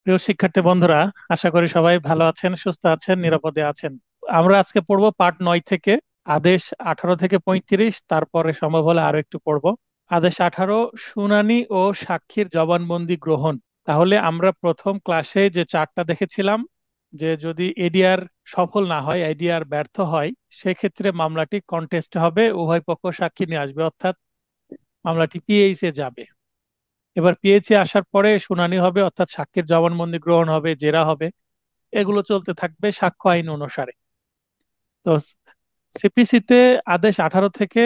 প্রিয় শিক্ষার্থী বন্ধুরা, আশা করি সবাই ভালো আছেন, সুস্থ আছেন, নিরাপদে আছেন। আমরা আজকে পড়বো পার্ট 9 থেকে আদেশ 18 থেকে 35, তারপরে সম্ভব হলে আরো একটু পড়বো। আদেশ 18, শুনানি ও সাক্ষীর জবানবন্দি গ্রহণ। তাহলে আমরা প্রথম ক্লাসে যে চার্টটা দেখেছিলাম, যে যদি এডিআর সফল না হয়, এডিআর ব্যর্থ হয়, সেক্ষেত্রে মামলাটি কন্টেস্ট হবে, উভয় পক্ষ সাক্ষী নিয়ে আসবে, অর্থাৎ মামলাটি পিএইচ এ যাবে। এবার পিএইচে আসার পরে শুনানি হবে, অর্থাৎ সাক্ষীর জবানবন্দি গ্রহণ হবে, জেরা হবে। এগুলো চলতে থাকবে সাক্ষ্য আইন অনুসারে। তো সিপিসিতে আদেশ 18 থেকে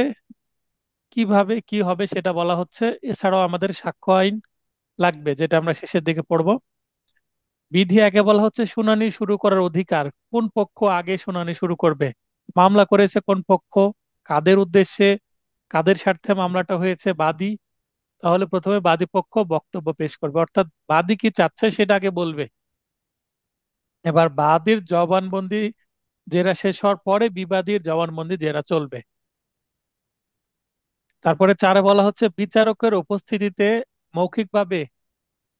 কিভাবে কি হবে সেটা বলা হচ্ছে। এছাড়াও আমাদের সাক্ষ্য আইন লাগবে, যেটা আমরা শেষের দিকে পড়ব। বিধি আগে বলা হচ্ছে শুনানি শুরু করার অধিকার, কোন পক্ষ আগে শুনানি শুরু করবে, মামলা করেছে কোন পক্ষ, কাদের উদ্দেশ্যে, কাদের স্বার্থে মামলাটা হয়েছে, বাদী। তাহলে প্রথমে বাদী পক্ষ বক্তব্য পেশ করবে, অর্থাৎ বাদী কি চাচ্ছে সেটা আগে বলবে। এবার বাদীর জবানবন্দি জেরা শেষ হওয়ার পরে বিবাদীর জবানবন্দি জেরা চলবে। তারপরে 4-এ বলা হচ্ছে বিচারকের উপস্থিতিতে মৌখিকভাবে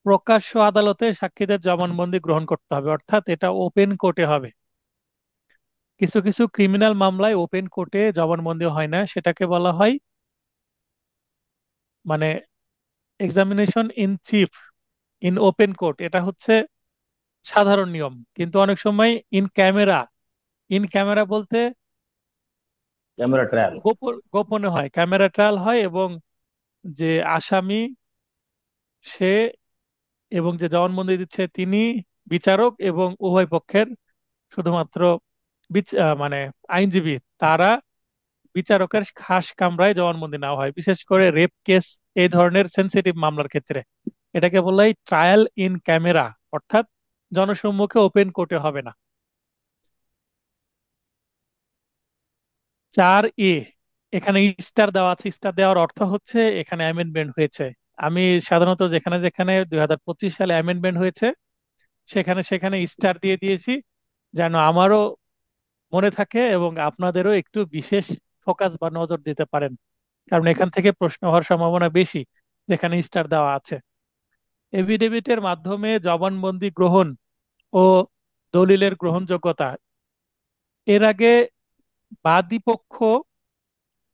প্রকাশ্য আদালতে সাক্ষীদের জবানবন্দি গ্রহণ করতে হবে, অর্থাৎ এটা ওপেন কোর্টে হবে। কিছু কিছু ক্রিমিনাল মামলায় ওপেন কোর্টে জবানবন্দি হয় না, সেটাকে বলা হয় মানে examination in chief in open court. এটা হচ্ছে সাধারণ নিয়ম। কিন্তু অনেক সময় ইন ক্যামেরা, ইন ক্যামেরা বলতে ক্যামেরা ট্রায়াল। গোপনে হয়, ক্যামেরা ট্রায়াল হয়, এবং যে আসামি সে এবং যে জবানবন্দি দিচ্ছে তিনি বিচারক, এবং উভয় পক্ষের শুধুমাত্র মানে আইনজীবী তারা বিচারকের খাস কামরায় জবানবন্দি নেওয়া হয়, বিশেষ করে রেপ কেস, এই ধরনের সেনসিটিভ মামলার ক্ষেত্রে। এটাকে বলা হয় ট্রায়াল ইন ক্যামেরা, অর্থাৎ জনসম্মুখে ওপেন কোর্টে হবে না। 4 এ, এখানে স্টার দেওয়া আছে। স্টার দেওয়ার অর্থ হচ্ছে এখানে অ্যামেন্ডমেন্ট হয়েছে। আমি সাধারণত যেখানে যেখানে 2025 সালে অ্যামেন্ডমেন্ট হয়েছে সেখানে সেখানে স্টার দিয়ে দিয়েছি, যেন আমারও মনে থাকে এবং আপনাদেরও একটু বিশেষ ফোকাস বা নজর দিতে পারেন, কারণ এখান থেকে প্রশ্ন হওয়ার সম্ভাবনা বেশি যেখানে স্টার দেওয়া আছে। এফিডেভিটের মাধ্যমে জবানবন্দি গ্রহণ ও দলিলের গ্রহণযোগ্যতা। এর আগে বাদী পক্ষ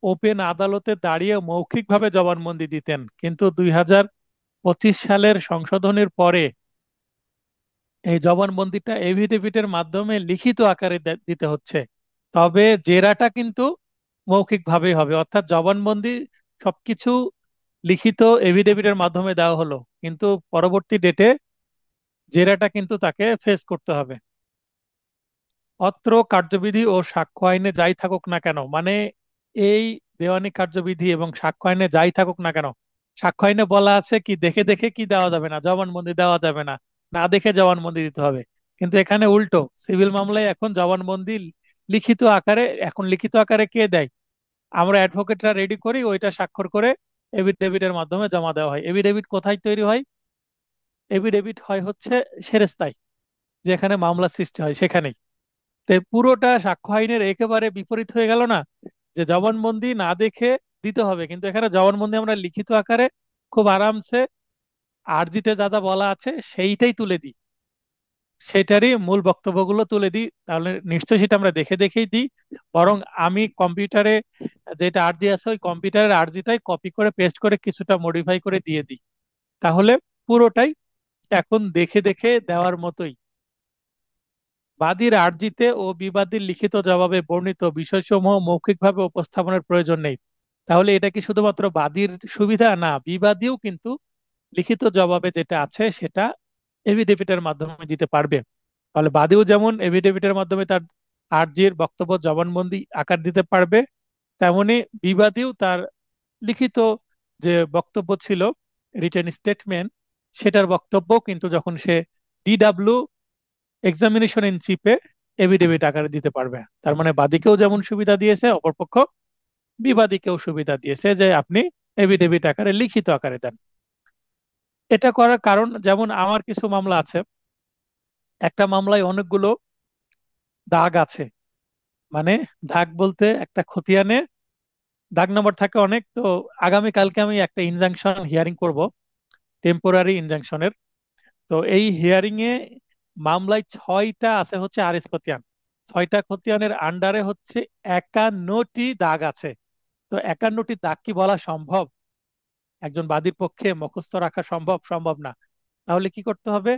ওপেন আদালতে দাঁড়িয়ে মৌখিকভাবে জবানবন্দি দিতেন, কিন্তু 2025 সালের সংশোধনের পরে এই জবানবন্দিটা এফিডেভিটের মাধ্যমে লিখিত আকারে দিতে হচ্ছে। তবে জেরাটা কিন্তু মৌখিক ভাবেই হবে, অর্থাৎ জবানবন্দি সবকিছু লিখিত এফিডেভিটের মাধ্যমে দেওয়া হলো, কিন্তু পরবর্তী ডেটে জেরাটা কিন্তু তাকে ফেস করতে হবে। অত্র কার্যবিধি ও সাক্ষ্য আইনে যাই থাকুক না কেন, মানে এই দেওয়ানি কার্যবিধি এবং সাক্ষ্য আইনে যাই থাকুক না কেন, সাক্ষ্য আইনে বলা আছে কি দেখে দেখে কি দেওয়া যাবে না, জবানবন্দি দেওয়া যাবে না, না দেখে জবানবন্দি দিতে হবে। কিন্তু এখানে উল্টো, সিভিল মামলায় এখন জবানবন্দি লিখিত আকারে, এখন লিখিত আকারে কে দেয়? আমরা অ্যাডভোকেটরা রেডি করি, ওইটা স্বাক্ষর করে এফিডেভিটের মাধ্যমে জমা দেওয়া হয়। এফিডেভিট কোথায় তৈরি হয়? এফিডেভিট হয় হচ্ছে সেরেস্তায়, যেখানে মামলা সৃষ্টি হয় সেখানেই। তো এই পুরোটা সাক্ষ্য আইনের একেবারে বিপরীত হয়ে গেল না, যে জবানবন্দি না দেখে দিতে হবে, কিন্তু এখানে জবানবন্দি আমরা লিখিত আকারে খুব আরামসে আরজিতে যা যা বলা আছে সেইটাই তুলে দিই, সেটারই মূল বক্তব্যগুলো তুলে দিই। তাহলে নিশ্চয়ই সেটা আমরা দেখে দেখেই দিই। বরং আমি কম্পিউটারে যেটা আরজি আছে ওই কম্পিউটারের আরজিটাই কপি করে পেস্ট করে কিছুটা মডিফাই করে দিয়ে দিই। তাহলে পুরোটাই এখন দেখে দেখে দেওয়ার মতোই। বাদীর আরজিতে ও বিবাদীর লিখিত জবাবে বর্ণিত বিষয়সমূহ মৌখিকভাবে উপস্থাপনের প্রয়োজন নেই। তাহলে এটা কি শুধুমাত্র বাদীর সুবিধা? না, বিবাদীও কিন্তু লিখিত জবাবে যেটা আছে সেটা এফিডেভিটের মাধ্যমে দিতে পারবে। তাহলে বাদীও যেমন এফিডেভিটের মাধ্যমে তার আরজির বক্তব্য জবানবন্দি আকার দিতে পারবে, তেমনি বিবাদীও তার লিখিত যে বক্তব্য ছিল, রিটেন স্টেটমেন্ট, সেটার বক্তব্য কিন্তু যখন সে ডিডাব্লিউ এক্সামিনেশন ইন চিফে এফিডেভিট আকারে দিতে পারবে। তার মানে বাদীকেও যেমন সুবিধা দিয়েছে, অপরপক্ষ বিবাদীকেও সুবিধা দিয়েছে যে আপনি এফিডেভিট আকারে, লিখিত আকারে দেন। এটা করার কারণ, যেমন আমার কিছু মামলা আছে, একটা মামলায় অনেকগুলো দাগ আছে, মানে দাগ বলতে একটা খতিয়ানে দাগ নম্বর থাকে অনেক। তো আগামী কালকে আমি একটা ইনজাংশন হিয়ারিং করব, টেম্পোরারি ইনজাংশনের। তো এই হিয়ারিং এ মামলায় 6টা আছে হচ্ছে আরিস খতিয়ান। 6টা খতিয়ানের আন্ডারে হচ্ছে 51টি দাগ আছে। তো 51টি দাগ কি বলা সম্ভব? একজন বাদীর পক্ষে মুখস্থ রাখা সম্ভব? সম্ভব না। তাহলে কি করতে হবে?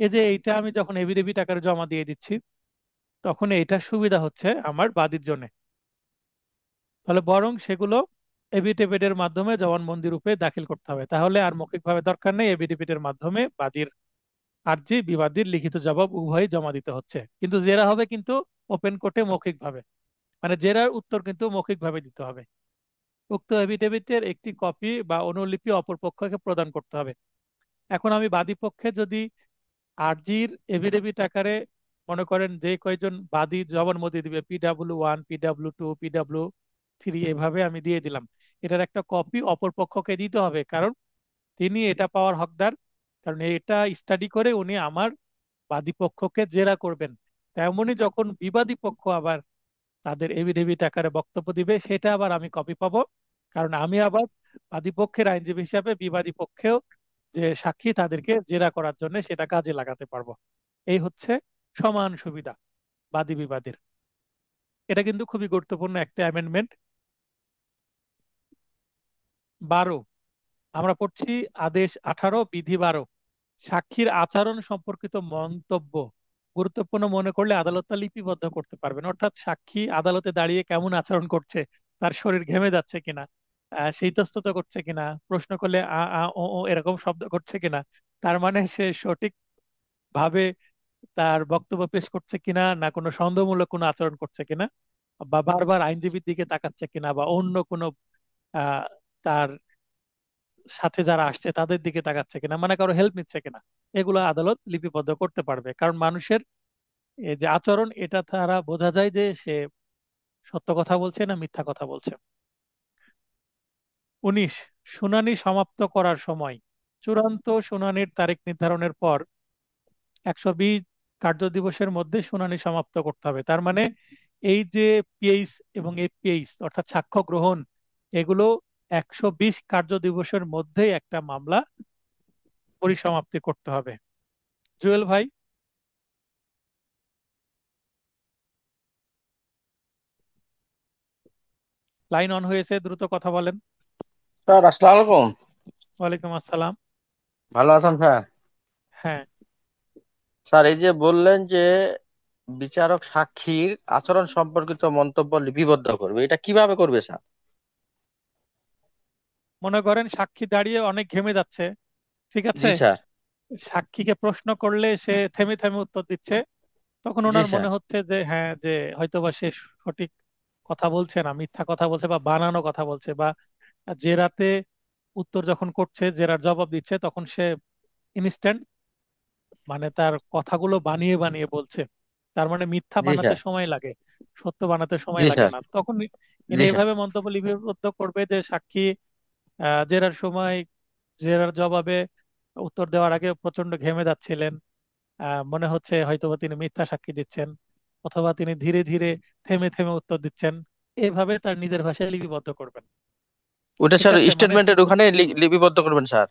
এই যে এইটা আমি যখন এফিডেভিট আকারে জমা দিয়ে দিচ্ছি, তখন এইটা সুবিধা হচ্ছে আমার বাদীর জন্য। তাহলে বরং সেগুলো এফিডেভিটের মাধ্যমে জবানবন্দি রূপে দাখিল করতে হবে, তাহলে আর মৌখিকভাবে দরকার নেই। এফিডেভিটের মাধ্যমে বাদীর আর্জি, বিবাদীর লিখিত জবাব উভয়ই জমা দিতে হচ্ছে। কিন্তু জেরা হবে কিন্তু ওপেন কোর্টে মৌখিকভাবে, মানে জেরার উত্তর কিন্তু মৌখিকভাবে দিতে হবে। উক্ত এফিডেভিটের একটি কপি বা অনুলিপি অপর পক্ষকে প্রদান করতে হবে। এখন আমি বাদী পক্ষে যদি আরজির এফিডেভিট আকারে, মনে করেন যে কয়জন বাদী জবানবন্দি দিবে, PW1, PW2, PW3, এভাবে আমি দিয়ে দিলাম। এটার একটা কপি অপর পক্ষকে দিতে হবে, কারণ তিনি এটা পাওয়ার হকদার। কারণ এটা স্টাডি করে উনি আমার বাদী পক্ষকে জেরা করবেন। তেমনি যখন বিবাদী পক্ষ আবার তাদের এফিডেভিট আকারে বক্তব্য দিবে, সেটা আবার আমি কপি পাবো। কারণ আমি আবার বাদী পক্ষের আইনজীবী হিসাবে বিবাদী পক্ষেও যে সাক্ষী, তাদেরকে জেরা করার জন্য সেটা কাজে লাগাতে পারবো। এই হচ্ছে সমান সুবিধা বাদী বিবাদীর। এটা কিন্তু খুবই গুরুত্বপূর্ণ একটা অ্যামেন্ডমেন্ট। 12 আমরা পড়ছি আদেশ 18 বিধি 12, সাক্ষীর আচরণ সম্পর্কিত মন্তব্য গুরুত্বপূর্ণ মনে করলে আদালত তা লিপিবদ্ধ করতে পারবেন। অর্থাৎ সাক্ষী আদালতে দাঁড়িয়ে কেমন আচরণ করছে, তার শরীর ঘেমে যাচ্ছে কিনা, সে ইতস্তত করছে কিনা, প্রশ্ন করলে আ আ ও ও এরকম শব্দ করছে কিনা, তার মানে সে সঠিক ভাবে তার বক্তব্য পেশ করছে কিনা, না কোনো সন্দেহমূলক কোনো আচরণ করছে কিনা, বা বারবার আইনজীবীর দিকে তাকাচ্ছে কিনা, বা অন্য কোনো আহ তার সাথে যারা আসছে তাদের দিকে তাকাচ্ছে কিনা, মানে কারো হেল্প নিচ্ছে কিনা, এগুলো আদালত লিপিবদ্ধ করতে পারবে। কারণ মানুষের এই যে আচরণ, এটা দ্বারা বোঝা যায় যে সে সত্য কথা বলছে না মিথ্যা কথা বলছে। 19 শুনানি সমাপ্ত করার সময়, চূড়ান্ত শুনানির তারিখ নির্ধারণের পর 120 কার্যদিবসের মধ্যে শুনানি সমাপ্ত করতে হবে। তার মানে এই যে পিএইচ এবং এপিএইচ অর্থাৎ সাক্ষ্য গ্রহণ, এগুলো 120 কার্যদিবসের মধ্যেই একটা মামলা পরিসমাপ্তি করতে হবে। জুয়েল ভাই, লাইন অন হয়েছে, দ্রুত কথা বলেন। স্যার আসসালামু আলাইকুম। ওয়ালাইকুম আসসালাম। ভালো আছেন স্যার? হ্যাঁ, স্যার এই যে বললেন যে বিচারক সাক্ষীর আচরণ সম্পর্কিত মন্তব্য লিপিবদ্ধ করবে, এটা কিভাবে করবে স্যার? মনে করেন সাক্ষী দাঁড়িয়ে অনেক ঘেমে যাচ্ছে, ঠিক আছে? জি স্যার। সাক্ষীকে প্রশ্ন করলে সে থেমে থেমে উত্তর দিচ্ছে, তখন জি ওনার স্যার। মনে হচ্ছে যে হ্যাঁ, যে হয়তোবা সে সঠিক কথা বলছে না, মিথ্যা কথা বলছে বা বানানো কথা বলছে, বা জেরাতে উত্তর যখন করছে, জেরার জবাব দিচ্ছে, তখন সে ইনস্ট্যান্ট, মানে তার কথাগুলো বানিয়ে বানিয়ে বলছে। তার মানে মিথ্যা জি বানাতে স্যার। সময় লাগে, সত্য বানাতে সময় জি লাগে স্যার। না। তখন জি এনে স্যার। এভাবে মন্তব্য লিপিবদ্ধ করবে যে সাক্ষী জেরার সময়, জেরার জবাবে উত্তর দেওয়ার আগে প্রচন্ড ঘেমে যাচ্ছিলেন। মনে হচ্ছে হয়তোবা তিনি মিথ্যা সাক্ষী দিচ্ছেন, অথবা তিনি ধীরে ধীরে থেমে থেমে উত্তর দিচ্ছেন। এভাবে তার নিজের ভাষায় লিপিবদ্ধ করবেন। ওটা ঠিক স্যার আছে, মানে স্টেটমেন্টের ওখানে লিপিবদ্ধ করবেন স্যার?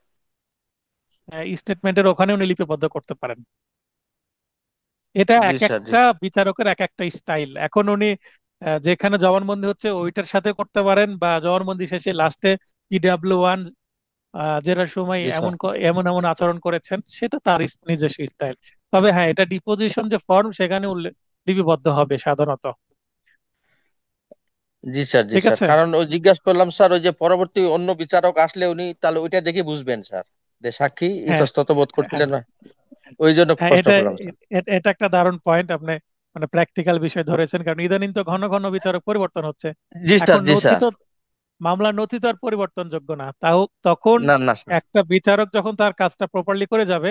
স্টেটমেন্টের ওখানে উনি লিপিবদ্ধ করতে পারেন। এটা জি এক স্যার। জি একটা বিচারকের এক একটা স্টাইল। এখন উনি যেখানে জবানবন্দি হচ্ছে ওইটার সাথে করতে পারেন, বা জবানবন্দি শেষে লাস্টে PW1 জেরার সময় জি স্যার। এমন এমন আচরণ করেছেন, সেটা তার নিজস্ব স্টাইল। তবে হ্যাঁ, এটা ডিপোজিশন যে ফর্ম, সেখানে লিপিবদ্ধ হবে সাধারণত। জি স্যার। জি ঠিক স্যার, আছে। কারণ ওই জিজ্ঞাসা করলাম স্যার, ওই যে পরবর্তী অন্য বিচারক আসলে উনি তাহলে ওইটা দেখে বুঝবেন স্যার, যে সাক্ষী হ্যাঁ, ইতস্তত বোধ হ্যাঁ, করছিলেন না। ওই জন্য হ্যাঁ, প্রশ্ন এটা করলাম স্যার। এটা একটা দারুণ পয়েন্ট আপনি, মানে প্র্যাকটিক্যাল বিষয় ধরেছেন। কারণ ইদানিং তো ঘন ঘন বিচারক পরিবর্তন হচ্ছে। জি স্যার। এখন জি নথি স্যার। তো, মামলার নথি তো আর পরিবর্তনযোগ্য না। তাও তখন না না স্যার। একটা বিচারক যখন তার কাজটা প্রপারলি করে যাবে,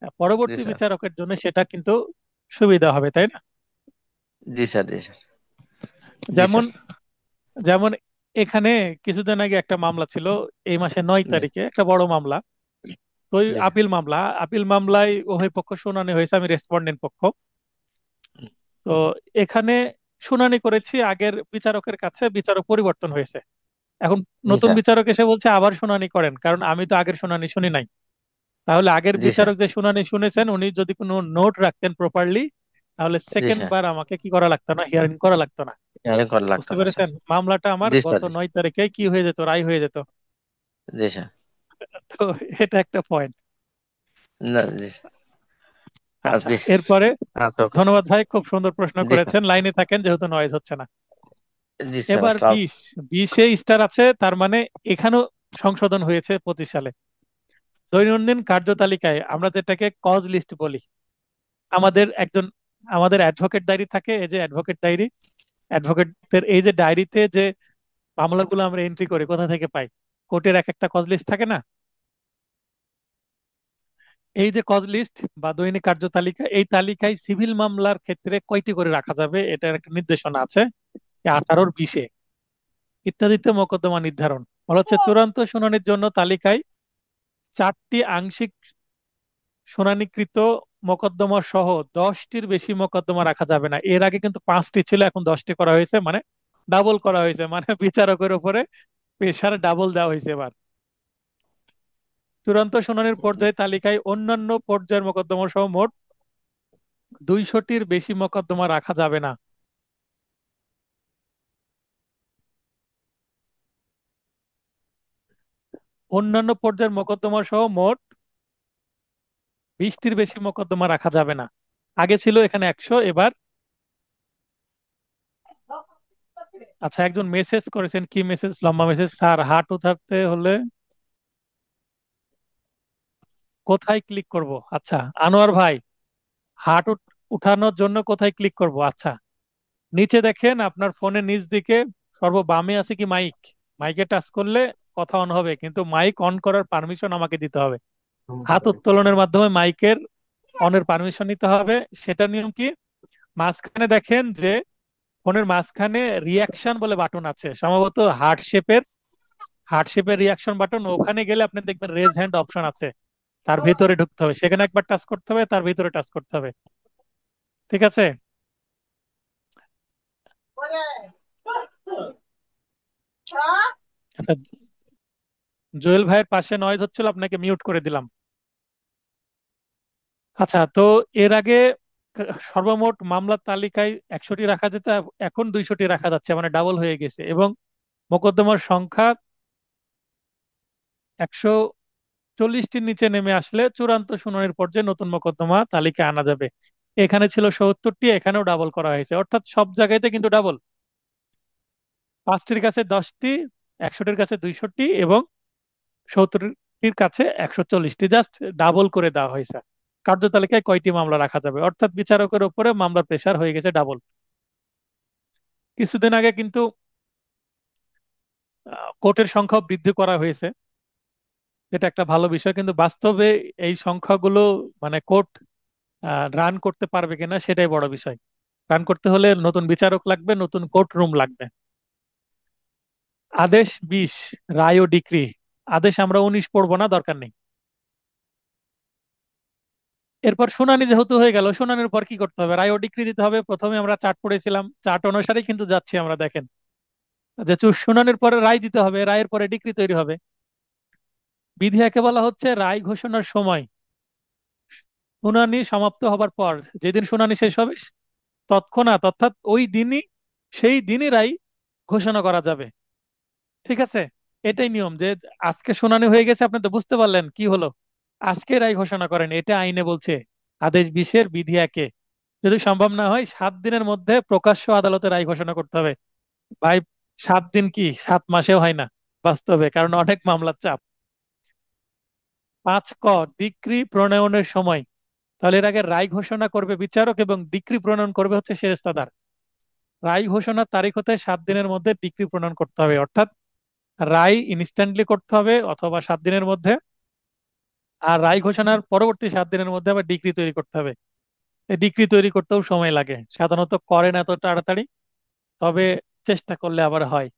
জি পরবর্তী স্যার। বিচারকের জন্য সেটা কিন্তু সুবিধা হবে, তাই না? জি স্যার। জি স্যার। জি যেমন স্যার। যেমন এখানে কিছুদিন আগে একটা মামলা ছিল, এই মাসে 9 তারিখে একটা বড় মামলা। তো ওই জি আপিল মামলায় উভয় পক্ষ শুনানি হয়েছে, আমি রেসপন্ডেন্ট পক্ষ। তো এখানে শুনানি করেছি আগের বিচারকের কাছে, বিচারক পরিবর্তন হয়েছে। এখন জি নতুন স্যার। বিচারক এসে বলছে আবার শুনানি করেন, কারণ আমি তো আগের শুনানি শুনি নাই। তাহলে আগের জি স্যার। বিচারক যে শুনানি শুনেছেন উনি যদি কোনো নোট রাখতেন প্রপারলি, তাহলে জি সেকেন্ড স্যার। বার আমাকে কি করা লাগতো না, হিয়ারিং করা লাগতো না। হেয়ারিং করা লাগতো বুঝতে না স্যার। পেরেছেন? মামলাটা আমার জি গত স্যার। 9 তারিখে কি হয়ে যেত, রায় হয়ে যেত। জি স্যার। তো এটা একটা পয়েন্ট। না, জি স্যার। আচ্ছা, জি এরপরে স্যার। আচ্ছা, ওকে স্যার। ধন্যবাদ ভাই, খুব সুন্দর প্রশ্ন জি স্যার। করেছেন। লাইনে থাকেন যেহেতু নয়েজ হচ্ছে না। জি স্যার, এবার আসসালাম। 20 স্টার আছে, তার মানে এখানেও সংশোধন হয়েছে 25 সালে। দৈনন্দিন কার্যতালিকায় আমরা যেটাকে কজ লিস্ট বলি, আমাদের একজন, আমাদের অ্যাডভোকেট ডায়েরি থাকে, এই যে অ্যাডভোকেট ডায়েরি, অ্যাডভোকেটদের এই যে ডায়েরিতে যে মামলাগুলো আমরা এন্ট্রি করি কোথা থেকে পাই, কোর্টের এক একটা কজ লিস্ট থাকে না? এই যে কজ লিস্ট বা দৈনিক কার্যতালিকা, এই তালিকায় সিভিল মামলার ক্ষেত্রে কয়টি করে রাখা যাবে এটার একটা নির্দেশনা আছে 18-20 ইত্যাদিতে মোকদ্দমা নির্ধারণ। বলা হচ্ছে চূড়ান্ত শুনানির জন্য তালিকায় 4টি আংশিক শুনানিকৃত মোকদ্দমা সহ 10টির বেশি মোকদ্দমা রাখা যাবে না। এর আগে কিন্তু 5টি ছিল, এখন 10টি করা হয়েছে, মানে ডাবল করা হয়েছে, মানে বিচারকের উপরে প্রেশার ডাবল দেওয়া হয়েছে এবার। চূড়ান্ত শুনানির পর্যায়ে তালিকায় অন্যান্য পর্যায়ের মোকদ্দমা সহ মোট 200টির বেশি মোকদ্দমা রাখা যাবে না। অন্যান্য পর্যায়ের মোকদ্দমা সহ মোট 20টির বেশি মোকদ্দমা রাখা যাবে না। আগে ছিল এখানে 100, এবার। আচ্ছা, একজন মেসেজ করেছেন, কি মেসেজ, লম্বা মেসেজ, স্যার হাত উঠাতে হলে কোথায় ক্লিক করব? আচ্ছা, আনোয়ার ভাই, হাত উঠানোর জন্য কোথায় ক্লিক করব? আচ্ছা, নিচে দেখেন আপনার ফোনের নিচ দিকে সর্ববামে আছে কি মাইক, মাইকে টাচ করলে কথা অন হবে, কিন্তু মাইক অন করার পারমিশন আমাকে দিতে হবে। হাত উত্তোলনের মাধ্যমে মাইকের অনের পারমিশন নিতে হবে। সেটা নিয়ম কি, মাঝখানে দেখেন যে ফোনের মাঝখানে রিয়াকশন বলে বাটন আছে, সম্ভবত হার্ট শেপের রিয়াকশন বাটন, ওখানে গেলে আপনি দেখবেন রেজ হ্যান্ড অপশন আছে, তার ভিতরে ঢুকতে হবে, সেখানে একবার টাচ করতে হবে, তার ভিতরে টাচ করতে হবে। ঠিক আছে? আচ্ছা, জুয়েল ভাইয়ের পাশে নয়েজ হচ্ছিল, আপনাকে মিউট করে দিলাম। আচ্ছা, তো এর আগে সর্বমোট মামলার তালিকায় 100টি রাখা যেত, এখন 200টি রাখা যাচ্ছে, মানে ডাবল হয়ে গেছে। এবং মোকদ্দমার সংখ্যা 140টির নিচে নেমে আসলে চূড়ান্ত শুনানির পর্যায়ে নতুন মোকদ্দমা তালিকায় আনা যাবে। এখানে ছিল 70টি, এখানেও ডাবল করা হয়েছে, অর্থাৎ সব জায়গাতে কিন্তু ডাবল। 5টির কাছে 10টি, 100টির কাছে 200টি, এবং 70টির কাছে 140টি, জাস্ট ডাবল করে দেওয়া হয়েছে। কার্যতালিকায় কয়টি মামলা রাখা যাবে, অর্থাৎ বিচারকের উপরে মামলার প্রেশার হয়ে গেছে ডাবল। কিছুদিন আগে কিন্তু কোর্টের সংখ্যা বৃদ্ধি করা হয়েছে, এটা একটা ভালো বিষয়, কিন্তু বাস্তবে এই সংখ্যাগুলো মানে কোর্ট রান করতে পারবে কিনা সেটাই বড় বিষয়। রান করতে হলে নতুন বিচারক লাগবে, নতুন কোর্ট রুম লাগবে। আদেশ 20, রায় ও ডিক্রি। আদেশ আমরা 19 পড়বো না, দরকার নেই। এরপর শুনানি যেহেতু হয়ে গেল, শুনানির পর কি করতে হবে, রায় ও ডিক্রি দিতে হবে। প্রথমে আমরা চার্ট পড়েছিলাম, চার্ট অনুসারেই কিন্তু যাচ্ছি আমরা, দেখেন যে শুনানির পরে রায় দিতে হবে, রায়ের পরে ডিক্রি তৈরি হবে। বিধি একে বলা হচ্ছে রায় ঘোষণার সময়, শুনানি সমাপ্ত হবার পর, যেদিন শুনানি শেষ হবে তৎক্ষণাৎ, অর্থাৎ ওই দিনই, সেই দিনই রায় ঘোষণা করা যাবে। ঠিক আছে? এটাই নিয়ম, যে আজকে শুনানি হয়ে গেছে, আপনি তো বুঝতে পারলেন কি হলো, আজকে রায় ঘোষণা করেন, এটা আইনে বলছে। আদেশ 20-এর বিধি 1-এ যদি সম্ভব না হয় 7 দিনের মধ্যে প্রকাশ্য আদালতে রায় ঘোষণা করতে হবে। ভাই, 7 দিন কি 7 মাসেও হয় না বাস্তবে, কারণ অনেক মামলার চাপ। 5 ডিক্রি প্রণয়নের সময়, তাহলে এর আগে রায় ঘোষণা করবে বিচারক এবং ডিক্রি প্রণয়ন করবে হচ্ছে সেরেস্তাদার। রায় ঘোষণার তারিখ হতে 7 দিনের মধ্যে ডিক্রি প্রণয়ন করতে হবে, অর্থাৎ রায় ইনস্ট্যান্টলি করতে হবে অথবা 7 দিনের মধ্যে, আর রায় ঘোষণার পরবর্তী 7 দিনের মধ্যে আবার ডিক্রি তৈরি করতে হবে। এই ডিক্রি তৈরি করতেও সময় লাগে, সাধারণত করে না এত তাড়াতাড়ি, তবে চেষ্টা করলে আবার হয়।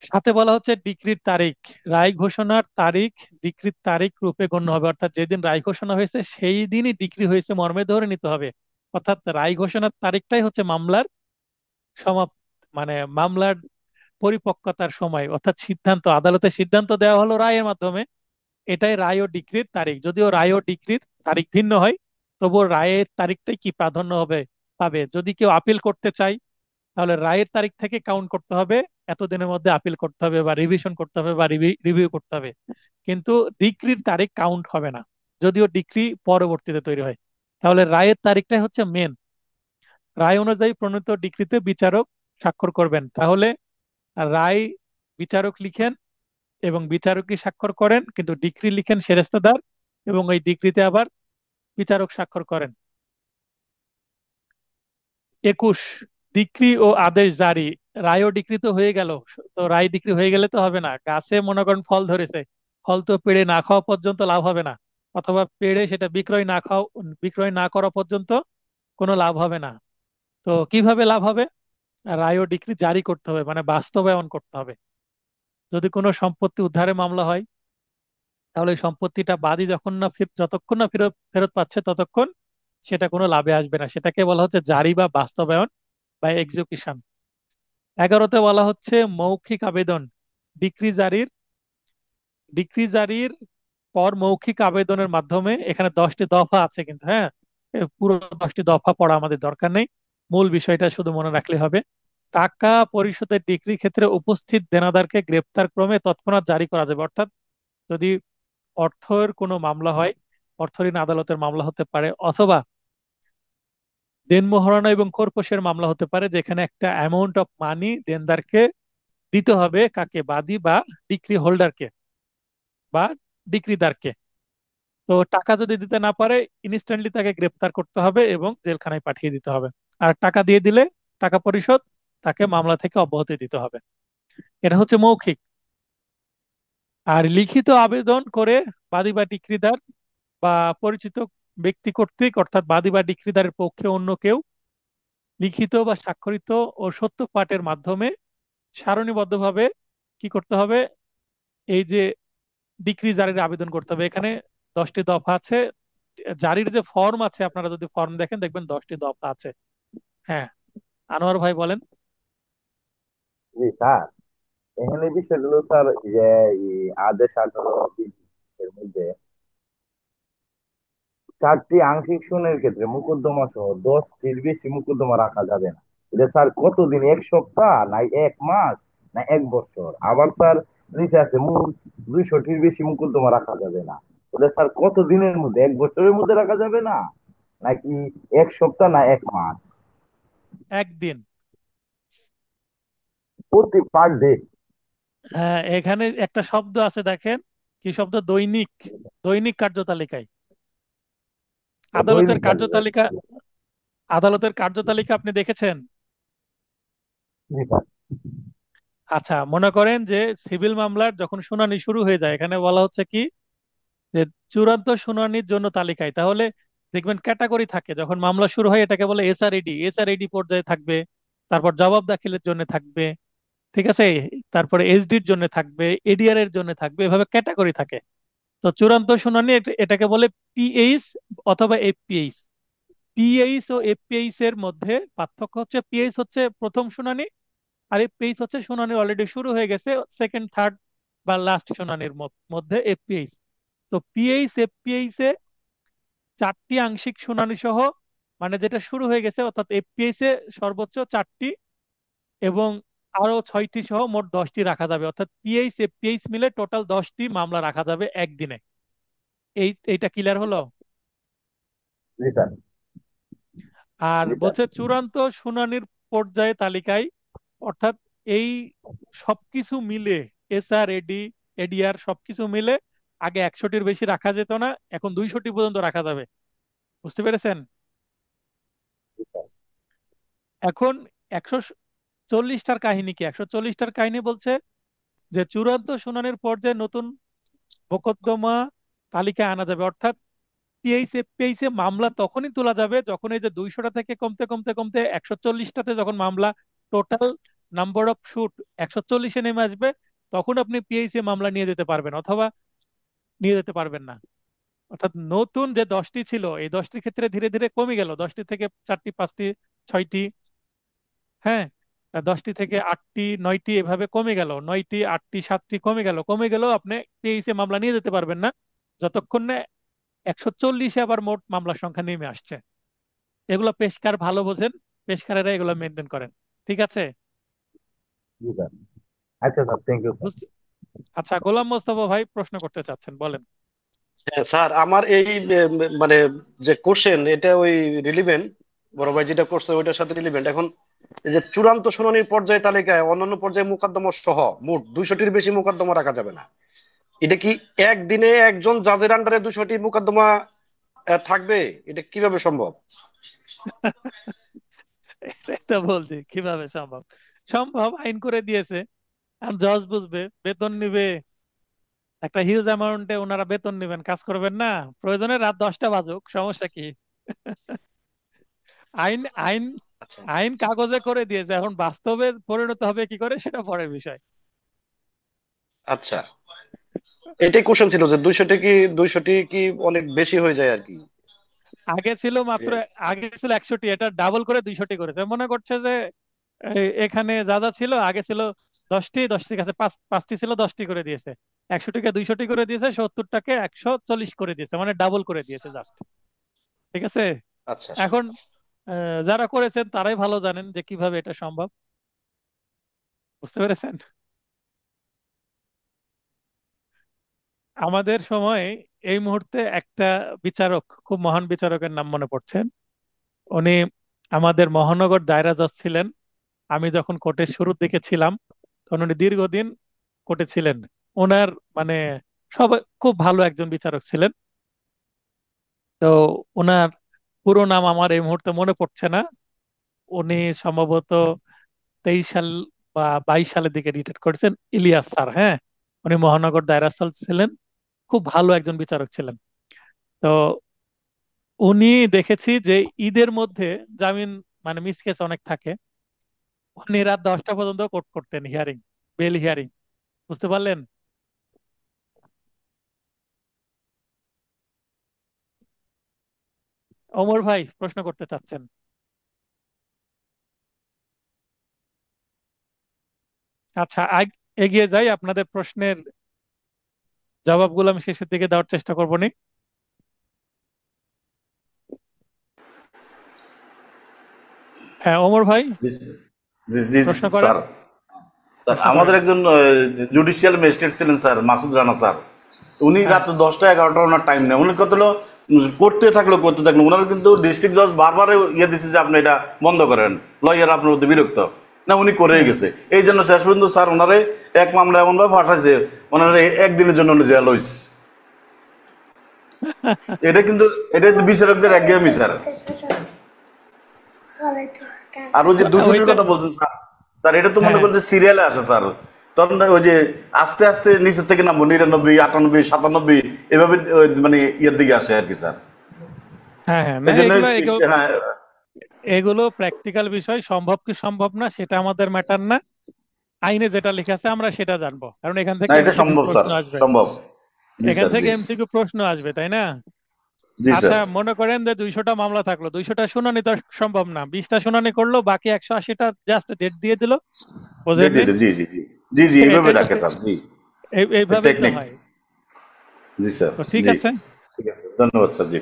সাথে বলা হচ্ছে ডিক্রির তারিখ, রায় ঘোষণার তারিখ ডিক্রির তারিখ রূপে গণ্য হবে, অর্থাৎ যেদিন রায় ঘোষণা হয়েছে সেই দিনই ডিক্রি হয়েছে মর্মে ধরে নিতে হবে। অর্থাৎ রায় ঘোষণার তারিখটাই হচ্ছে মামলার সমাপ মানে মামলার পরিপক্কতার সময়, অর্থাৎ সিদ্ধান্ত, আদালতের সিদ্ধান্ত দেওয়া হলো রায়ের মাধ্যমে, এটাই রায় ও ডিক্রির তারিখ। যদিও রায় ও ডিক্রির তারিখ ভিন্ন হয়, তবুও রায়ের তারিখটাই কি প্রাধান্য হবে পাবে। যদি কেউ আপিল করতে চায়, তাহলে রায়ের তারিখ থেকে কাউন্ট করতে হবে, এতদিনের মধ্যে আপিল করতে হবে বা রিভিশন করতে হবে বা রিভিউ করতে হবে। কিন্তু ডিক্রির তারিখ কাউন্ট হবে না, যদিও ডিক্রি পরবর্তীতে তৈরি হয়। তাহলে রায়ের তারিখটাই হচ্ছে মেন। রায় অনুযায়ী প্রণীত ডিক্রিতে বিচারক স্বাক্ষর করবেন। তাহলে রায় বিচারক লিখেন এবং বিচারকই স্বাক্ষর করেন, কিন্তু ডিক্রি লিখেন সেরেস্তাদার, এবং ওই ডিক্রিতে আবার বিচারক স্বাক্ষর করেন। 21, ডিক্রি ও আদেশ জারি। রায় ও ডিক্রি তো হয়ে গেল। তো রায় ডিক্রি হয়ে গেলে তো হবে না, গাছে মনে করেন ফল ধরেছে, ফল তো পেড়ে না খাওয়া পর্যন্ত লাভ হবে না, অথবা পেড়ে সেটা বিক্রয় না করা পর্যন্ত কোনো লাভ হবে না। তো কিভাবে লাভ হবে? রায় ও ডিক্রি জারি করতে হবে, মানে বাস্তবায়ন করতে হবে। যদি কোনো সম্পত্তি উদ্ধারে মামলা হয়, তাহলে ওই সম্পত্তিটা বাদী যখন না যতক্ষণ না ফেরত ফেরত পাচ্ছে ততক্ষণ সেটা কোনো লাভে আসবে না। সেটাকে বলা হচ্ছে জারি বা বাস্তবায়ন বা এক্সিকিউশন। 11তে বলা হচ্ছে মৌখিক আবেদন। ডিক্রি জারির ডিক্রি জারির পর মৌখিক আবেদনের মাধ্যমে, এখানে 10টি দফা আছে কিন্তু, হ্যাঁ, পুরো 10টি দফা পড়া আমাদের দরকার নেই, মূল বিষয়টা শুধু মনে রাখলে হবে। টাকা পরিশোধের ডিক্রি ক্ষেত্রে উপস্থিত দেনাদারকে গ্রেপ্তার ক্রমে তৎক্ষণাৎ জারি করা যাবে। অর্থাৎ যদি অর্থের কোনো মামলা হয়, অর্থঋণ আদালতের মামলা হতে পারে, অথবা দেনমোহরানা এবং খোরপোশের মামলা হতে পারে, যেখানে একটা অ্যামাউন্ট অফ মানি দেনদারকে দিতে হবে, কাকে, বাদী বা ডিক্রি হোল্ডারকে বা ডিক্রিদারকে। তো টাকা যদি দিতে না পারে, ইনস্ট্যান্টলি তাকে গ্রেপ্তার করতে হবে এবং জেলখানায় পাঠিয়ে দিতে হবে। আর টাকা দিয়ে দিলে, টাকা পরিশোধ, তাকে মামলা থেকে অব্যাহতি দিতে হবে। এটা হচ্ছে মৌখিক। আর লিখিত আবেদন করে বাদী বা ডিক্রিদার বা পরিচিত ব্যক্তি কর্তৃক, অর্থাৎ বাদী বা ডিক্রিদারের পক্ষে অন্য কেউ লিখিত বা স্বাক্ষরিত ও সত্য পাঠের মাধ্যমে সারণীবদ্ধভাবে কি করতে হবে, এই যে ডিক্রি জারির আবেদন করতে হবে। এখানে 10টি দফা আছে। জারির যে ফর্ম আছে, আপনারা যদি ফর্ম দেখেন দেখবেন 10টি দফা আছে। হ্যাঁ, আনোয়ার ভাই বলেন। জি স্যার, এখানে বিষয়গুলো স্যার যে আদেশ 18 এর মধ্যে 4টি আংশিক শুনানির ক্ষেত্রে মোকদ্দমা সহ 10টির বেশি মোকদ্দমা রাখা যাবে না। এটা স্যার কতদিন, 1 সপ্তাহ না 1 মাস না 1 বছর? আবার স্যার নিচে আছে মূল 200টির বেশি মোকদ্দমা রাখা যাবে না। ওটা স্যার কত দিনের মধ্যে, 1 বছরের মধ্যে রাখা যাবে না নাকি 1 সপ্তাহ না 1 মাস? একদিন। প্রতি পার ডে? হ্যাঁ, এখানে একটা শব্দ আছে দেখেন, কি শব্দ? দৈনিক। দৈনিক কার্যতালিকায় আদালতের দৈনিক কাজ? কার্যতালিকা আদালতের কার্যতালিকা আপনি দেখেছেন? জি স্যার। আচ্ছা, মনে করেন যে সিভিল মামলার যখন শুনানি শুরু হয়ে যায়, এখানে বলা হচ্ছে কি, যে চূড়ান্ত শুনানির জন্য তালিকায়, তাহলে দেখবেন ক্যাটাগরি থাকে। যখন মামলা শুরু হয় এটাকে বলে এসআরইডি, এসআরইডি পর্যায়ে থাকবে, তারপর জবাব দাখিলের জন্য থাকবে, ঠিক আছে, তারপরে এসডির জন্য থাকবে, এডিআর এর জন্য থাকবে, এভাবে ক্যাটাগরি থাকে। তো চূড়ান্ত শুনানি এটাকে বলে পিএইচ অথবা এফপিএইচ। পিএইচ ও এফপিএইচ এর মধ্যে পার্থক্য হচ্ছে, পিএইচ হচ্ছে প্রথম শুনানি, আর এফপিএইচ হচ্ছে শুনানি অলরেডি শুরু হয়ে গেছে, সেকেন্ড, থার্ড বা লাস্ট শুনানির মধ্যে এফপিএইচ। তো পিএইচ এফপিএইচ এ 4টি আংশিক শুনানি সহ, মানে যেটা শুরু হয়ে গেছে, অর্থাৎ এফপিএইচ এ সর্বোচ্চ 4টি এবং আরো 6টি সহ মোট 10টি রাখা যাবে। অর্থাৎ পিএইচ এফপিএইচ মিলে টোটাল 10টি মামলা রাখা যাবে একদিনে। এইটা ক্লিয়ার হলো? জি স্যার। আর জি স্যার। বলছে চূড়ান্ত শুনানির পর্যায়ে তালিকায়, অর্থাৎ এই সবকিছু মিলে, এসআর, এডি, এডিআর সবকিছু মিলে আগে 100টির বেশি রাখা যেত না, এখন 200টি পর্যন্ত রাখা যাবে। বুঝতে পেরেছেন? জি স্যার। এখন 140টার কাহিনী কি? 140টার কাহিনী বলছে যে চূড়ান্ত শুনানির পর্যায়ে নতুন মোকদ্দমা তালিকায় আনা যাবে। অর্থাৎ পিএইচে মামলা তখনই তোলা যাবে যখন এই যে 200টা থেকে কমতে কমতে কমতে 140টাতে যখন মামলা, টোটাল নাম্বার অফ শুট 140-এ নেমে আসবে, তখন আপনি পিএইচে মামলা নিয়ে যেতে পারবেন, অথবা নিয়ে যেতে পারবেন না। অর্থাৎ নতুন যে 10টি ছিল, এই 10টির ক্ষেত্রে ধীরে ধীরে কমে গেল, 10টি থেকে 4টি, 5টি, 6টি। হ্যাঁ, 10টি থেকে 8টি 9টি এভাবে কমে গেল, 9টি 8টি 7টি কমে গেলেও আপনি পেইসে মামলা নিয়ে যেতে পারবেন না যতক্ষণ না 140-এ আবার মোট মামলার সংখ্যা নেমে আসছে। এগুলো পেশকার ভালো বোঝেন, পেশকারেরা এগুলো মেনটেন করেন। ঠিক আছে? জি স্যার। আচ্ছা স্যার, থ্যাংক ইউ স্যার। বুঝ- আচ্ছা, গোলাম মোস্তফা ভাই প্রশ্ন করতে চাচ্ছেন, বলেন। হ্যাঁ স্যার, আমার এই মানে যে কোশ্চেন এটা ওই রিলিভেন্ট, বড় ভাই যেটা করছে ওইটার সাথে রিলিভেন্ট। এখন এই যে চূড়ান্ত শুনানির পর্যায়ে তালিকায় অন্যান্য পর্যায়ে মোকদ্দমা সহ মোট 200টির বেশি মোকদ্দমা রাখা যাবে না। এটা কি একদিনে একজন জাজের আন্ডারে 200টি মোকদ্দমা থাকবে? এটা কিভাবে সম্ভব? এটাই তো বলছি, কিভাবে সম্ভব? সম্ভব, আইন করে দিয়েছে। আর জজ বুঝবে, বেতন নিবে একটা হিউজ অ্যামাউন্টে, ওনারা বেতন নেবেন, কাজ করবেন না। প্রয়োজনে রাত 10টা বাজুক, সমস্যা কি? আইন আইন আচ্ছা আইন কাগজে করে দিয়েছে, এখন বাস্তবে পরিণত হবে কি করে সেটা পরের বিষয়। আচ্ছা, এটাই কোশ্চেন ছিল যে 200টি কি অনেক বেশি হয়ে যায় আর কি। আগে ছিল মাত্র, আগে ছিল 100টি, এটা ডাবল করে 200টি করেছে। মনে করছে যে এখানে যা যা ছিল, আগে ছিল 10টি, 10টির কাছে পাঁচটি ছিল, 10টি করে দিয়েছে। 100টিকে 200টি করে দিয়েছে, 70টাকে 140 করে দিয়েছে, মানে ডাবল করে দিয়েছে জাস্ট। ঠিক আছে? আচ্ছা এখন যারা করেছেন তারাই ভালো জানেন যে কিভাবে এটা সম্ভব। বুঝতে পেরেছেন? আমাদের সময় এই মুহূর্তে একটা বিচারক, খুব মহান বিচারকের নাম মনে পড়ছেন। উনি আমাদের মহানগর দায়রা জজ ছিলেন। আমি যখন কোর্টের শুরুর দিকে ছিলাম তখন উনি দীর্ঘদিন কোর্টে ছিলেন। ওনার মানে সবাই খুব ভালো একজন বিচারক ছিলেন। তো ওনার পুরো নাম আমার এই মুহূর্তে মনে পড়ছে না। উনি সম্ভবত 23 সাল বা 22 সালের দিকে রিটায়ার করেছেন, ইলিয়াস স্যার। হ্যাঁ, উনি মহানগর দায়রা জজ ছিলেন, খুব ভালো একজন বিচারক ছিলেন। তো উনি দেখেছি যে ঈদের মধ্যে জামিন মানে মিস কেস অনেক থাকে, উনি রাত 10টা পর্যন্ত কোর্ট করতেন, হিয়ারিং, বেল হিয়ারিং। বুঝতে পারলেন? ওমর ভাই প্রশ্ন করতে চাচ্ছেন? আচ্ছা, এগিয়ে যাই, আপনাদের প্রশ্নের জবাবগুলো আমি শেষের দিকে দেওয়ার চেষ্টা করবো নি। হ্যাঁ, ওমর ভাই জি জি জি প্রশ্ন করেন, স্যার। স্যার প্রশ্ন আমাদের করেন। একজন জুডিশিয়াল ম্যাজিস্ট্রেট ছিলেন স্যার, মাসুদ রানা স্যার। উনি হ্যাঁ, রাত 10টা 11টা ওনার টাইম নেই, উনি কত হলো করতে থাকলো ওনার, কিন্তু ডিস্ট্রিক্ট জজ বারবার ইয়ে দিচ্ছে যে আপনি এটা বন্ধ করেন, লয়ার আপনার প্রতি বিরক্ত। না, উনি করেই হ্যাঁ। গেছে। এই জন্য শেষ পর্যন্ত স্যার ওনারে এক মামলা এমন ভাবে ফাঁসাইছে, ওনারে একদিনের জন্য উনি জেল হয়েছে। এটা কিন্তু এটা কিন্তু বিচারকদের একঘেয়েমি স্যার। আর ওই যে 200টির ওইটা, কথা বলছেন স্যার, স্যার এটা তো মনে হ্যাঁ, করেন যে সিরিয়ালে আসে স্যার। তখন ওই যে আস্তে আস্তে নিচের থেকে নামবো, 99 98 97 এভাবে মানে ইয়ের দিকে আসে আর কি স্যার। হ্যাঁ, হ্যাঁ, না এই জন্য এগুলো এগুলো হ্যাঁ। এগুলো প্র্যাকটিক্যাল বিষয়, সম্ভব কি সম্ভব না সেটা আমাদের ম্যাটার না। আইনে যেটা লেখা আছে আমরা সেটা জানবো, কারণ এখান না, থেকে এটা এমসিকিউ সম্ভব স্যার, প্রশ্ন আসবে। সম্ভব। জি এখান স্যার, থেকে জি এমসিকিউ প্রশ্ন আসবে, তাই না? জি আচ্ছা, স্যার। মনে করেন যে 200টা মামলা থাকলো, 200টা শুনানি তো সম্ভব না, 20টা শুনানি করলো, বাকি 180টা জাস্ট ডেট দিয়ে দিল। দিয়ে বোঝেননি? দিয়ে দিন, জি জি জি জি জি এইভাবে এটাই তো ডাকে স্যার, জি। এইভাবেই তো টেকনিক। হয়। জি স্যার। তো ঠিক জি, আছে। ঠিক আছে, ধন্যবাদ স্যার, জি।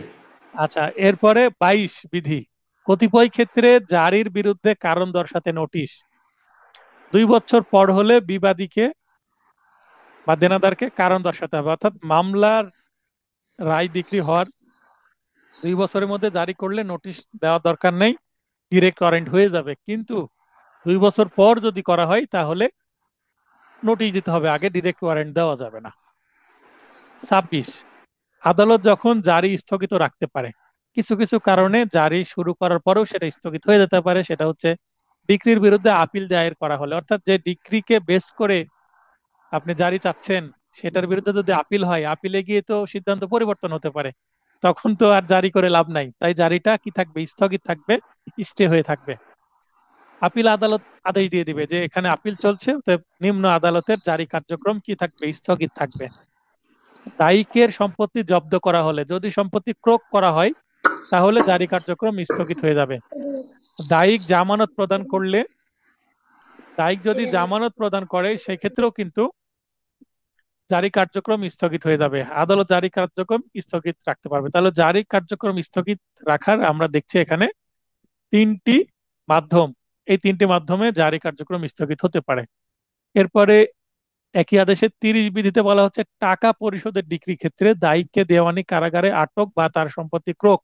আচ্ছা, এরপরে 22 বিধি, কতিপয় ক্ষেত্রে জারির বিরুদ্ধে কারণ দর্শাতে নোটিশ 2 বছর পর হলে বিবাদীকে বা দেনাদারকে কারণ দর্শাতে হবে। অর্থাৎ মামলার রায় ডিক্রি হওয়ার 2 বছরের মধ্যে জারি করলে নোটিশ দেওয়ার দরকার নেই, ডিরেক্ট ওয়ারেন্ট হয়ে যাবে। কিন্তু 2 বছর পর যদি করা হয় তাহলে নোটিশ দিতে হবে আগে, ডিরেক্ট ওয়ারেন্ট দেওয়া যাবে না। 26, আদালত যখন জারি স্থগিত রাখতে পারে, কিছু কিছু কারণে জারি শুরু করার পরেও সেটা স্থগিত হয়ে যেতে পারে। সেটা হচ্ছে ডিক্রির বিরুদ্ধে আপিল দায়ের করা হলে, অর্থাৎ যে ডিক্রিকে বেস করে আপনি জারি চাচ্ছেন সেটার বিরুদ্ধে যদি আপিল হয়, আপিলে গিয়ে তো সিদ্ধান্ত পরিবর্তন হতে পারে, তখন তো আর জারি করে লাভ নাই। তাই জারিটা কি থাকবে? স্থগিত থাকবে, স্টে হয়ে থাকবে। আপিল আদালত আদেশ দিয়ে দিবে যে এখানে আপিল চলছে, অতএব নিম্ন আদালতের জারি কার্যক্রম কি থাকবে? স্থগিত থাকবে। দায়িকের সম্পত্তি জব্দ করা হলে, যদি সম্পত্তি ক্রোক করা হয় তাহলে জারি কার্যক্রম স্থগিত হয়ে যাবে। দায়িক জামানত প্রদান করলে দায়িক যদি জামানত প্রদান করে সেক্ষেত্রেও কিন্তু জারি কার্যক্রম স্থগিত হয়ে যাবে, আদালত জারি কার্যক্রম স্থগিত রাখতে পারবে। তাহলে জারি কার্যক্রম স্থগিত রাখার আমরা দেখছি এখানে তিনটি মাধ্যম, এই তিনটি মাধ্যমে জারি কার্যক্রম স্থগিত হতে পারে। এরপরে একই আদেশের 30 বিধিতে বলা হচ্ছে টাকা পরিশোধের ডিক্রি ক্ষেত্রে দায়ীকে দেওয়ানি কারাগারে আটক বা তার সম্পত্তি ক্রোক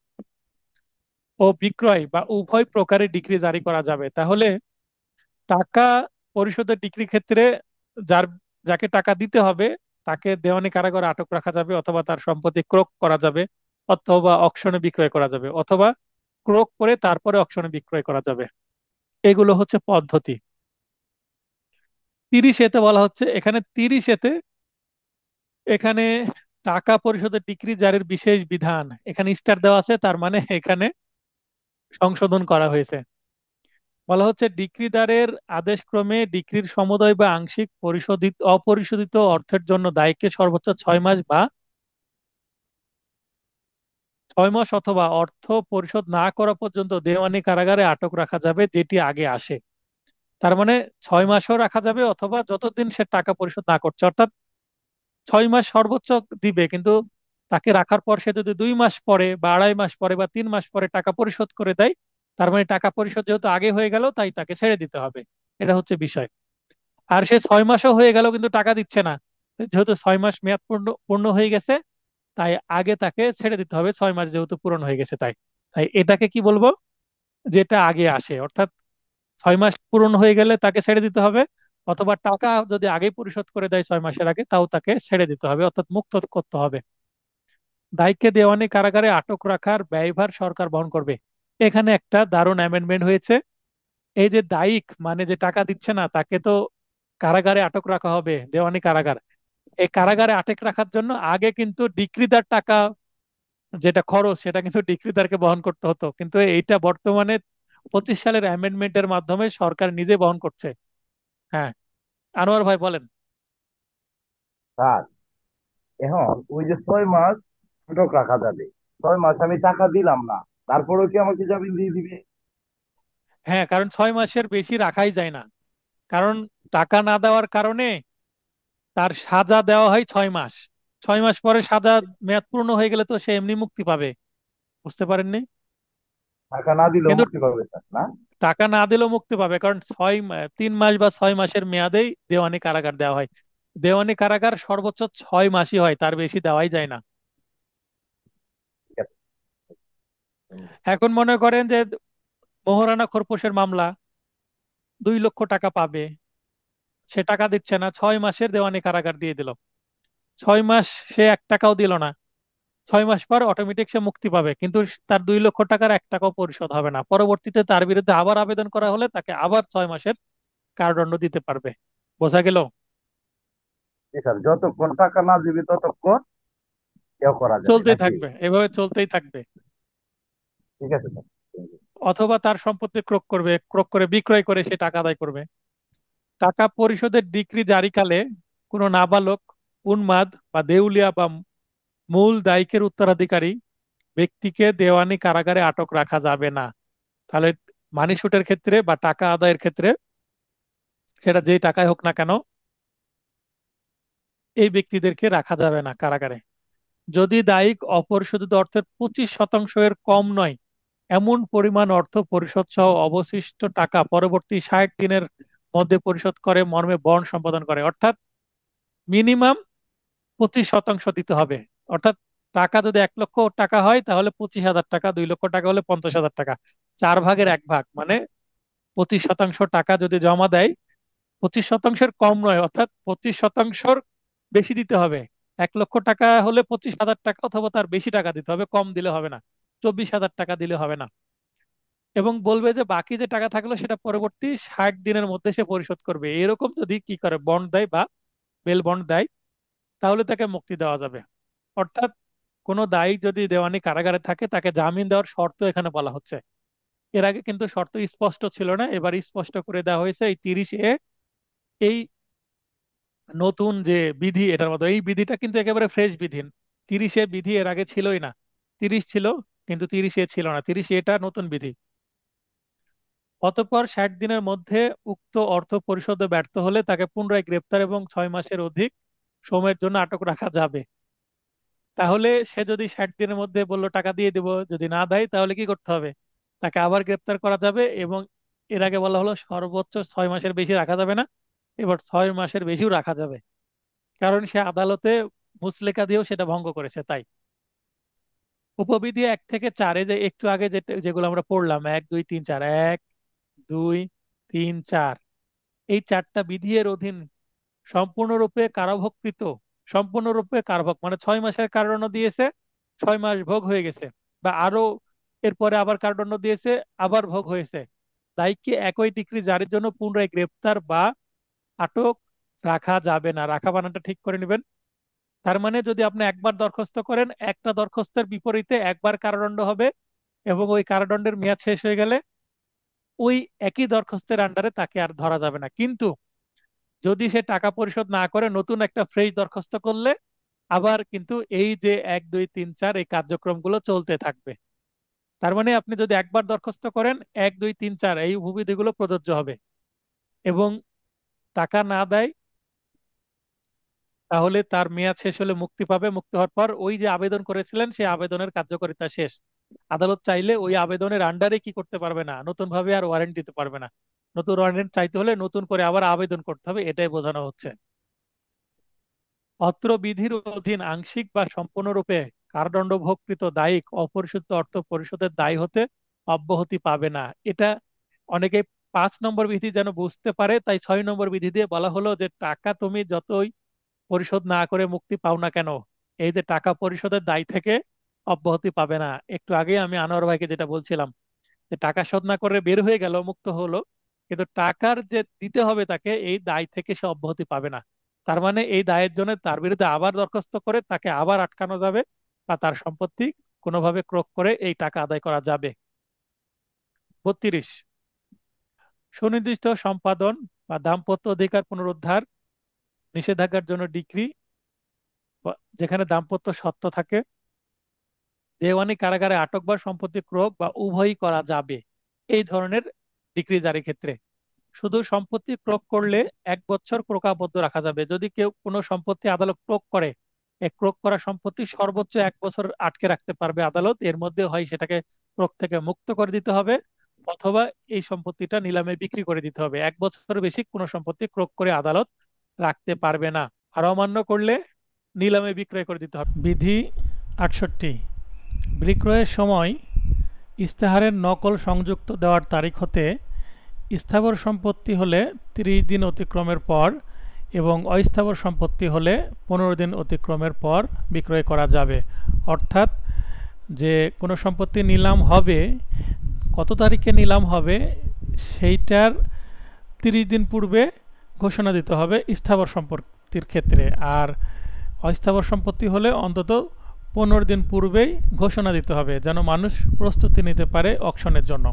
ও বিক্রয় বা উভয় প্রকারে ডিক্রি জারি করা যাবে। তাহলে টাকা পরিশোধের ডিক্রি ক্ষেত্রে যার যাকে টাকা দিতে হবে তাকে দেওয়ানি কারাগারে আটক রাখা যাবে, অথবা তার সম্পত্তি ক্রোক করা যাবে, অথবা অকশনে বিক্রয় করা যাবে, অথবা ক্রোক করে তারপরে অকশনে বিক্রয় করা যাবে। এগুলো হচ্ছে পদ্ধতি। 30 এতে বলা হচ্ছে, এখানে 30 এতে এখানে টাকা পরিশোধের ডিক্রি জারির বিশেষ বিধান এখানে স্টার দেওয়া আছে, তার মানে এখানে সংশোধন করা হয়েছে। বলা হচ্ছে ডিক্রিদারের আদেশক্রমে ডিক্রির সমুদয় বা আংশিক পরিশোধিত অপরিশোধিত অর্থের জন্য দায়ীকে সর্বোচ্চ 6 মাস বা 6 মাস অথবা অর্থ পরিশোধ না করা পর্যন্ত দেওয়ানি কারাগারে আটক রাখা যাবে, যেটি আগে আসে। তার মানে 6 মাসও রাখা যাবে, অথবা যতদিন সে টাকা পরিশোধ না করছে, অর্থাৎ 6 মাস সর্বোচ্চ দিবে, কিন্তু তাকে রাখার পর সে যদি 2 মাস পরে বা 2.5 মাস পরে বা 3 মাস পরে টাকা পরিশোধ করে দেয়, তার মানে টাকা পরিশোধ যেহেতু আগে হয়ে গেল তাই তাকে ছেড়ে দিতে হবে। এটা হচ্ছে বিষয়। আর সে 6 মাসও হয়ে গেল কিন্তু টাকা দিচ্ছে না, যেহেতু 6 মাস মেয়াদ পূর্ণ পূর্ণ হয়ে গেছে, তাই আগে তাকে ছেড়ে দিতে হবে, 6 মাস যেহেতু পূরণ হয়ে গেছে। তাই তাই এটাকে কি বলবো, যেটা আগে আসে, অর্থাৎ 6 মাস পূরণ হয়ে গেলে তাকে ছেড়ে দিতে হবে, অথবা টাকা যদি আগে পরিশোধ করে দেয় 6 মাসের আগে, তাও তাকে ছেড়ে দিতে হবে, অর্থাৎ মুক্ত করতে হবে। দায়ীকে দেওয়ানি কারাগারে আটক রাখার ব্যয়ভার সরকার বহন করবে। এখানে একটা দারুণ অ্যামেন্ডমেন্ট হয়েছে। এই যে দায়িক মানে যে টাকা দিচ্ছে না তাকে তো কারাগারে আটক রাখা হবে, দেওয়ানি কারাগার। এই কারাগারে আটক রাখার জন্য আগে কিন্তু ডিক্রিদার টাকা, যেটা খরচ সেটা কিন্তু ডিক্রিদারকে বহন করতে হতো, কিন্তু এইটা বর্তমানে 25 সালের অ্যামেন্ডমেন্টের মাধ্যমে সরকার নিজে বহন করছে। হ্যাঁ, আনোয়ার ভাই বলেন। স্যার, এখন ওই যে 6 মাস আটক রাখা যাবে, 6 মাস আমি টাকা দিলাম না, তারপরেও কি আমাকে জামিন দিয়ে দিবে? হ্যাঁ, কারণ 6 মাসের বেশি রাখাই যায় না, কারণ টাকা না দেওয়ার কারণে তার সাজা দেওয়া হয় 6 মাস। 6 মাস পরে সাজা মেয়াদ পূর্ণ হয়ে গেলে তো সে এমনি মুক্তি পাবে। বুঝতে পারেননি? টাকা না দিলেও কিন্তু মুক্তি পাবে স্যার, না? টাকা না দিলেও মুক্তি পাবে, কারণ 3 মাস বা 6 মাসের মেয়াদেই দেওয়ানি কারাগার দেওয়া হয়। দেওয়ানি কারাগার সর্বোচ্চ 6 মাসই হয়, তার বেশি দেওয়াই যায় না। ঠিক আছে। এখন মনে করেন যে মোহরানা খোরপোশের মামলা, 2 লক্ষ টাকা পাবে, সে টাকা দিচ্ছে না, 6 মাসের দেওয়ানি কারাগার দিয়ে দিল। 6 মাস সে 1 টাকাও দিল না, 6 মাস পর অটোমেটিক সে মুক্তি পাবে, কিন্তু তার 2 লক্ষ টাকার 1 টাকাও পরিশোধ হবে না। পরবর্তীতে তার বিরুদ্ধে আবার আবেদন করা হলে তাকে আবার 6 মাসের কারাদণ্ড দিতে পারবে। বোঝা গেল? জি স্যার, যতক্ষণ টাকা না দিবে ততক্ষণ কেউ করা যাবে চলতেই নাকি? থাকবে, এভাবে চলতেই থাকবে। ঠিক আছে স্যার। অথবা তার সম্পত্তি ক্রোক করবে, ক্রোক করে বিক্রয় করে সে টাকা আদায় করবে। টাকা পরিশোধের ডিক্রি জারিকালে কোনো নাবালক, উন্মাদ বা দেউলিয়া বা মূল দায়িকের উত্তরাধিকারী ব্যক্তিকে দেওয়ানি কারাগারে আটক রাখা যাবে না। তাহলে মানি শুটের ক্ষেত্রে বা টাকা আদায়ের ক্ষেত্রে, সেটা যেই টাকায় হোক না কেন, এই ব্যক্তিদেরকে রাখা যাবে না কারাগারে। যদি দায়িক অপরিশোধিত অর্থের 25% এর কম নয় এমন পরিমাণ অর্থ পরিশোধ সহ অবশিষ্ট টাকা পরবর্তী 60 দিনের মধ্যে পরিশোধ করে মর্মে বন্ড সম্পাদন করে, অর্থাৎ মিনিমাম 25% দিতে হবে। অর্থাৎ টাকা যদি 1 লক্ষ টাকা হয় তাহলে 25,000 টাকা, 2 লক্ষ টাকা হলে 50,000 টাকা, 4 ভাগের 1 ভাগ মানে 25% টাকা যদি জমা দেয়, 25%-এর কম নয়, অর্থাৎ 25%-র বেশি দিতে হবে। 1 লক্ষ টাকা হলে 25,000 টাকা অথবা তার বেশি টাকা দিতে হবে, কম দিলে হবে না, 24,000 টাকা দিলে হবে না। এবং বলবে যে বাকি যে টাকা থাকলো সেটা পরবর্তী 60 দিনের মধ্যে সে পরিশোধ করবে। এরকম যদি কি করে বন্ড দেয় বা বেল বন্ড দেয়, তাহলে তাকে মুক্তি দেওয়া যাবে। অর্থাৎ কোনো দায়ী যদি দেওয়ানি কারাগারে থাকে তাকে জামিন দেওয়ার শর্ত এখানে বলা হচ্ছে। এর আগে কিন্তু শর্ত স্পষ্ট ছিল না, এবার স্পষ্ট করে দেওয়া হয়েছে এই 30 এ। এই নতুন যে বিধি, এটার মধ্যে এই বিধিটা কিন্তু একেবারে ফ্রেশ বিধি। 30 বিধি এর আগে ছিলই না। 30 ছিল কিন্তু 30 ছিল না, 30 এটা নতুন বিধি। অতঃপর 60 দিনের মধ্যে উক্ত অর্থ পরিশোধে ব্যর্থ হলে তাকে পুনরায় গ্রেপ্তার এবং 6 মাসের অধিক সময়ের জন্য আটক রাখা যাবে। তাহলে সে যদি 60 দিনের মধ্যে বললো টাকা দিয়ে দিব, যদি না দেয় তাহলে কি করতে হবে? তাকে আবার গ্রেপ্তার করা যাবে, এবং এর আগে বলা হলো সর্বোচ্চ 6 মাসের বেশি রাখা যাবে না, এবার 6 মাসের বেশিও রাখা যাবে, কারণ সে আদালতে মুচলেকা দিয়েও সেটা ভঙ্গ করেছে। তাই উপবিধি 1 থেকে 4-এ যে একটু আগে যেগুলো আমরা পড়লাম, 1, 2, 3, 4, 1, 2, 3, 4, এই 4টা বিধি এর অধীন সম্পূর্ণরূপে কারাভোগকৃত, সম্পূর্ণরূপে কারাভোগ মানে 6 মাসের কারাদণ্ড দিয়েছে, 6 মাস ভোগ হয়ে গেছে, বা আরো এরপরে আবার কারাদণ্ড দিয়েছে, আবার ভোগ হয়েছে, দায়ীকে একই ডিক্রি জারির জন্য পুনরায় গ্রেপ্তার বা আটক রাখা যাবে না। রাখা বানানটা ঠিক করে নেবেন। তার মানে যদি আপনি একবার দরখাস্ত করেন, একটা দরখাস্তের বিপরীতে একবার কারাদণ্ড হবে, এবং ওই কারাদণ্ডের মেয়াদ শেষ হয়ে গেলে ওই একই দরখাস্তের আন্ডারে তাকে আর ধরা যাবে না। কিন্তু যদি সে টাকা পরিশোধ না করে নতুন একটা ফ্রেশ দরখাস্ত করলে আবার কিন্তু এই যে 1, 2, 3, 4 এই কার্যক্রমগুলো চলতে থাকবে। তার মানে আপনি যদি একবার দরখাস্ত করেন, 1, 2, 3, 4 এই উপবিধিগুলো প্রযোজ্য হবে, এবং টাকা না দেয় তাহলে তার মেয়াদ শেষ হলে মুক্তি পাবে। মুক্তি হওয়ার পর ওই যে আবেদন করেছিলেন সেই আবেদনের কার্যকারিতা শেষ। আদালত চাইলে ওই আবেদনের আন্ডারে কি করতে পারবে না, নতুন ভাবে আর ওয়ারেন্ট দিতে পারবে না। নতুন ওয়ারেন্ট চাইতে হলে নতুন করে আবার আবেদন করতে হবে, এটাই বোঝানো হচ্ছে। অত্র বিধির অধীন আংশিক বা সম্পূর্ণরূপে কারাদণ্ডভোগকৃত দায়িক অপরিশোধিত অর্থ পরিশোধের দায়ী হতে অব্যাহতি পাবে না। এটা অনেকে 5 নম্বর বিধি যেন বুঝতে পারে, তাই 6 নম্বর বিধি দিয়ে বলা হলো যে টাকা তুমি যতই পরিশোধ না করে মুক্তি পাও না কেন, এই যে টাকা পরিশোধের দায় থেকে অব্যাহতি পাবে না। একটু আগে আমি আনোয়ার ভাইকে যেটা বলছিলাম, যে টাকা শোধ না করে বের হয়ে গেল, মুক্ত হলো, কিন্তু টাকার যে দিতে হবে তাকে, এই দায় থেকে সে অব্যাহতি পাবে না। তার মানে এই দায়ের জন্য তার বিরুদ্ধে আবার দরখাস্ত করে তাকে আবার আটকানো যাবে, বা তার সম্পত্তি কোনোভাবে ক্রোক করে এই টাকা আদায় করা যাবে। 32, সুনির্দিষ্ট সম্পাদন বা দাম্পত্য অধিকার পুনরুদ্ধার নিষেধাজ্ঞার জন্য ডিক্রি, যেখানে দাম্পত্য সত্ত্ব থাকে, দেওয়ানি কারাগারে আটক বা সম্পত্তি ক্রোক বা উভয়ই করা যাবে এই ধরনের ডিক্রি জারির ক্ষেত্রে। শুধু সম্পত্তি ক্রোক করলে 1 বছর ক্রোকাবদ্ধ রাখা যাবে। যদি কেউ কোনো সম্পত্তি আদালত ক্রোক করে, এই ক্রোক করা সম্পত্তি সর্বোচ্চ 1 বছর আটকে রাখতে পারবে আদালত। এর মধ্যে হয় সেটাকে ক্রোক থেকে মুক্ত করে দিতে হবে, অথবা এই সম্পত্তিটা নিলামে বিক্রি করে দিতে হবে। 1 বছরের বেশি কোনো সম্পত্তি ক্রোক করে আদালত রাখতে পারবে না। আর অমান্য করলে নিলামে বিক্রয় করে দিতে হবে। বিধি 68, বিক্রয়ের সময় ইস্তেহারের নকল সংযুক্ত দেওয়ার তারিখ হতে স্থাবর সম্পত্তি হলে 30 দিন অতিক্রমের পর এবং অস্থাবর সম্পত্তি হলে 15 দিন অতিক্রমের পর বিক্রয় করা যাবে। অর্থাৎ যে কোনো সম্পত্তি নিলাম হবে, কত তারিখে নিলাম হবে সেইটার 30 দিন পূর্বে ঘোষণা দিতে হবে স্থাবর সম্পত্তির ক্ষেত্রে, আর অস্থাবর সম্পত্তি হলে অন্তত 15 দিন পূর্বেই ঘোষণা দিতে হবে, যেন মানুষ প্রস্তুতি নিতে পারে অকশনের জন্য।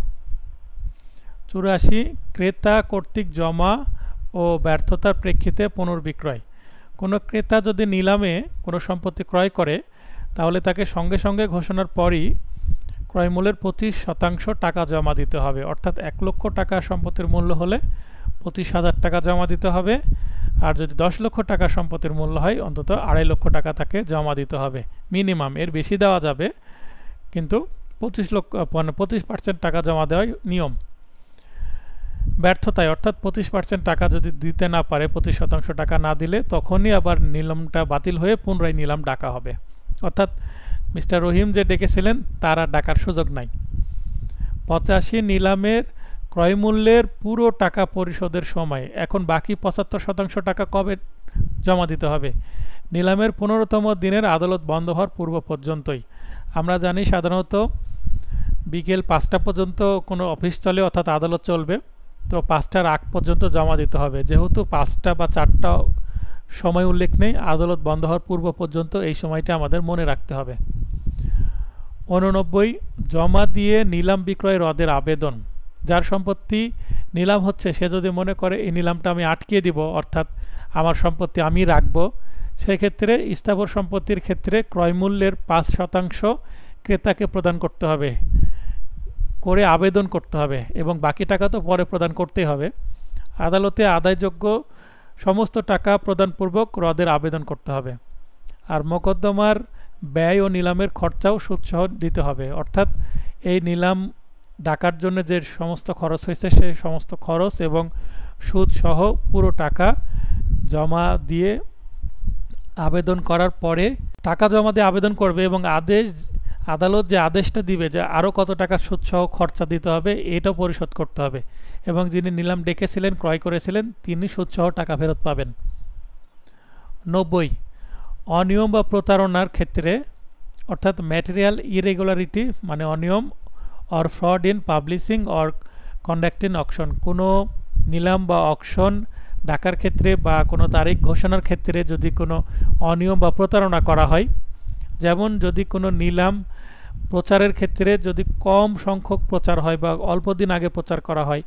84, ক্রেতা কর্তৃক জমা ও ব্যর্থতার প্রেক্ষিতে পুনর্বিক্রয়। কোনো ক্রেতা যদি নিলামে কোনো সম্পত্তি ক্রয় করে তাহলে তাকে সঙ্গে সঙ্গে ঘোষণার পরই ক্রয়মূল্যের 25% টাকা জমা দিতে হবে। অর্থাৎ 1 লক্ষ টাকা সম্পত্তির মূল্য হলে 25,000 টাকা জমা দিতে হবে, আর যদি 10 লক্ষ টাকা সম্পত্তির মূল্য হয় অন্তত 2.5 লক্ষ টাকা তাকে জমা দিতে হবে মিনিমাম। এর বেশি দেওয়া যাবে, কিন্তু 25% টাকা জমা দেওয়াই নিয়ম। ব্যর্থতায় অর্থাৎ 25% টাকা যদি দিতে না পারে, 25% টাকা না দিলে তখনই আবার নিলামটা বাতিল হয়ে পুনরায় নিলাম ডাকা হবে। অর্থাৎ মিস্টার রহিম যে ডেকেছিলেন তার আর ডাকার সুযোগ নাই। 85, নিলামের ক্রয়মূল্যের পুরো টাকা পরিশোধের সময় এখন বাকি 75% টাকা কবে জমা দিতে হবে? নিলামের 15তম দিনের আদালত বন্ধ হওয়ার পূর্ব পর্যন্তই। আমরা জানি সাধারণত বিকেল 5টা পর্যন্ত কোনো অফিস চলে, অর্থাৎ আদালত চলবে, তো 5টার আগ পর্যন্ত জমা দিতে হবে। যেহেতু 5টা বা 4টা সময় উল্লেখ নেই, আদালত বন্ধ হওয়ার পূর্ব পর্যন্ত এই সময়টা আমাদের মনে রাখতে হবে। 89, জমা দিয়ে নিলাম বিক্রয় রদের আবেদন। যার সম্পত্তি নিলাম হচ্ছে সে যদি মনে করে এই নিলামটা আমি আটকিয়ে দিব, অর্থাৎ আমার সম্পত্তি আমি রাখবো, সেক্ষেত্রে স্থাবর সম্পত্তির ক্ষেত্রে ক্রয়মূল্যের 5% ক্রেতাকে প্রদান করতে হবে। করে আবেদন করতে হবে এবং বাকি টাকা তো পরে প্রদান করতেই হবে। আদালতে আদায়যোগ্য সমস্ত টাকা প্রদানপূর্বক রদের আবেদন করতে হবে। আর মোকদ্দমার ব্যয় ও নিলামের খরচাও সুদসহ দিতে হবে, অর্থাৎ এই নিলাম ডাকার জন্য যে সমস্ত খরচ হয়েছে সেই সমস্ত খরচ এবং সুদসহ পুরো টাকা জমা দিয়ে আবেদন করার পরে টাকা জমা দিয়ে আবেদন করবে এবং আদালত যে আদেশটা দিবে যে আরও কত টাকা সুদসহ খরচা দিতে হবে এটাও পরিশোধ করতে হবে এবং যিনি নিলাম ডেকেছিলেন ক্রয় করেছিলেন তিনি সুদসহ টাকা ফেরত পাবেন। 90 অনিয়ম বা প্রতারণার ক্ষেত্রে অর্থাৎ ম্যাটেরিয়াল ইরেগুলারিটি মানে অনিয়ম or fraud in publishing or conducting auction, কোনো নিলাম বা অকশন ডাকার ক্ষেত্রে বা কোনো তারিখ ঘোষণার ক্ষেত্রে যদি কোনো অনিয়ম বা প্রতারণা করা হয়, যেমন যদি কোনো নিলাম প্রচারের ক্ষেত্রে যদি কম সংখ্যক প্রচার হয় বা অল্প দিন আগে প্রচার করা হয়,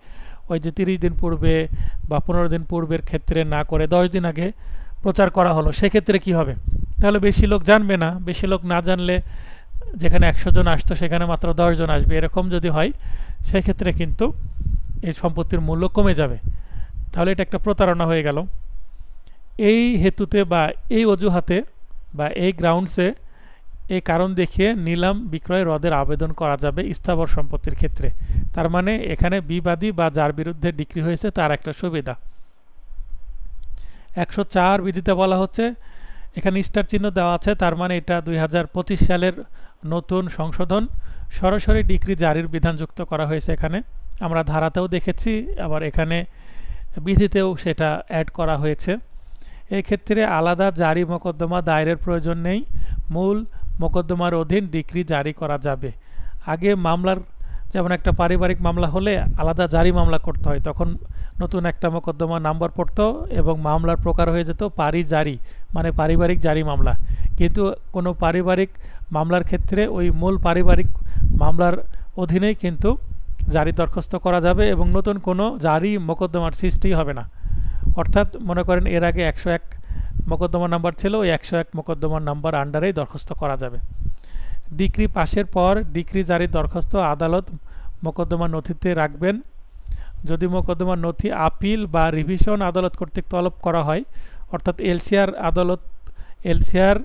ওই যে 30 দিন পূর্বে বা 15 দিন পূর্বের ক্ষেত্রে না করে 10 দিন আগে প্রচার করা হলো, সেক্ষেত্রে কি হবে? তাহলে বেশি লোক জানবে না, বেশি লোক না জানলে যেখানে 100 জন আসতো সেখানে মাত্র 10 জন আসবে, এরকম যদি হয় সেক্ষেত্রে কিন্তু এই সম্পত্তির মূল্য কমে যাবে। তাহলে এটা একটা প্রতারণা হয়ে গেল। এই হেতুতে বা এই অজুহাতে বা এই গ্রাউন্ডসে এই কারণ দেখিয়ে নিলাম বিক্রয় রদের আবেদন করা যাবে স্থাবর সম্পত্তির ক্ষেত্রে। তার মানে এখানে বিবাদী বা যার বিরুদ্ধে ডিক্রি হয়েছে তার একটা সুবিধা। 104 বিধিতে বলা হচ্ছে, এখানে স্টার চিহ্ন দেওয়া আছে, তার মানে এটা 2025 সালের নতুন সংশোধন, সরাসরি ডিক্রি জারির বিধান যুক্ত করা হয়েছে। এখানে আমরা ধারাতেও দেখেছি, আবার এখানে বিধিতেও সেটা অ্যাড করা হয়েছে। এই ক্ষেত্রে আলাদা জারি মোকদ্দমা দায়েরের প্রয়োজন নেই, মূল মোকদ্দমার অধীন ডিক্রি জারি করা যাবে। আগে মামলার যেমন একটা পারিবারিক মামলা হলে আলাদা জারি মামলা করতে হয়, তখন নতুন একটা মোকদ্দমা নাম্বার পড়তো এবং মামলার প্রকার হয়ে যেত পারিজারি মানে পারিবারিক জারি মামলা। কিন্তু কোনো পারিবারিক মামলার ক্ষেত্রে ওই মূল পারিবারিক মামলার অধীনেই কিন্তু জারি দরখাস্ত করা যাবে এবং নতুন কোনো জারি মোকদ্দমার সৃষ্টি হবে না। অর্থাৎ মনে করেন এর আগে 101 মোকদ্দমা নাম্বার ছিল, ওই 101 মোকদ্দমার নাম্বার আন্ডারেই দরখাস্ত করা যাবে। ডিক্রি পাশের পর ডিক্রি জারির দরখাস্ত আদালত মোকদ্দমার নথিতে রাখবেন। যদি মোকদ্দমার নথি আপিল বা রিভিশন আদালত কর্তৃক তলব করা হয়, অর্থাৎ এলসিআর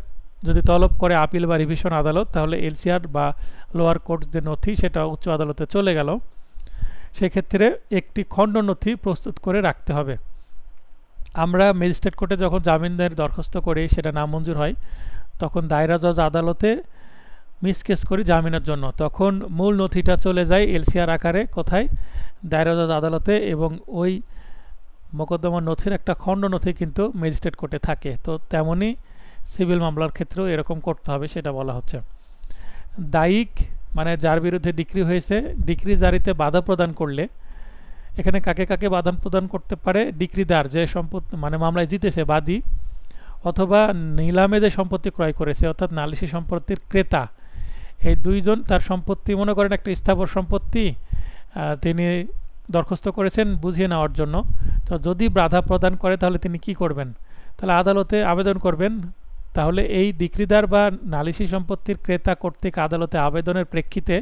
যদি তলব করে আপিল বা রিভিশন আদালত, তাহলে এলসিআর বা লোয়ার কোর্ট যে নথি সেটা উচ্চ আদালতে চলে গেল, সেক্ষেত্রে একটি খণ্ড নথি প্রস্তুত করে রাখতে হবে। আমরা ম্যাজিস্ট্রেট কোর্টে যখন জামিনের দরখাস্ত করি সেটা নামঞ্জুর হয়, তখন দায়রা জজ আদালতে মিসকেস করি জামিনের জন্য, তখন মূল নথিটা চলে যায় এলসিআর আকারে কোথায়, দায়রা জজ আদালতে, এবং ওই মোকদ্দমার নথির একটা খণ্ড নথি কিন্তু ম্যাজিস্ট্রেট কোর্টে থাকে। তো তেমনই সিভিল মামলার ক্ষেত্রেও এরকম করতে হবে, সেটা বলা হচ্ছে। দায়িক মানে যার বিরুদ্ধে ডিক্রি হয়েছে, ডিক্রি জারিতে বাধা প্রদান করলে এখানে কাকে কাকে বাধা প্রদান করতে পারে? ডিক্রিদার যে সম্পত্তি মানে মামলায় জিতেছে বাদী, অথবা নিলামে যে সম্পত্তি ক্রয় করেছে অর্থাৎ নালিশি সম্পত্তির ক্রেতা, এই দুইজন তার সম্পত্তি মনে করেন একটা স্থাবর সম্পত্তি তিনি দরখাস্ত করেছেন বুঝিয়ে নেওয়ার জন্য, তো যদি বাধা প্রদান করে তাহলে তিনি কি করবেন? তাহলে আদালতে আবেদন করবেন। তাহলে এই ডিক্রিদার বা নালিশি সম্পত্তির ক্রেতা কর্তৃক আদালতে আবেদনের প্রেক্ষিতে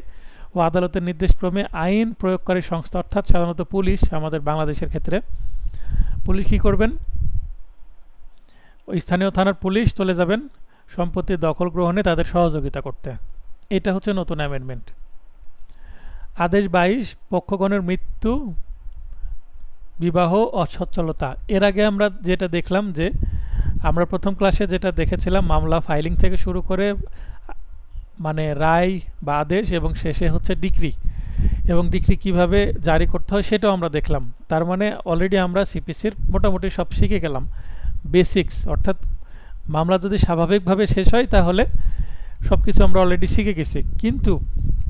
ও আদালতের নির্দেশক্রমে আইন প্রয়োগকারী সংস্থা অর্থাৎ সাধারণত পুলিশ, আমাদের বাংলাদেশের ক্ষেত্রে পুলিশ কী করবেন? ওই স্থানীয় থানার পুলিশ চলে যাবেন সম্পত্তি দখল গ্রহণে তাদের সহযোগিতা করতে। এটা হচ্ছে নতুন অ্যামেন্ডমেন্ট। আদেশ 22 পক্ষগণের মৃত্যু, বিবাহ, অসচ্ছলতা। এর আগে আমরা যেটা দেখলাম যে আমরা প্রথম ক্লাসে যেটা দেখেছিলাম মামলা ফাইলিং থেকে শুরু করে মানে রায় বা আদেশ এবং শেষে হচ্ছে ডিক্রি, এবং ডিক্রি কিভাবে জারি করতে হয় সেটাও আমরা দেখলাম। তার মানে অলরেডি আমরা সিপিসির মোটামুটি সব শিখে গেলাম বেসিক্স, অর্থাৎ মামলা যদি স্বাভাবিকভাবে শেষ হয় তাহলে সব কিছু আমরা অলরেডি শিখে গেছি। কিন্তু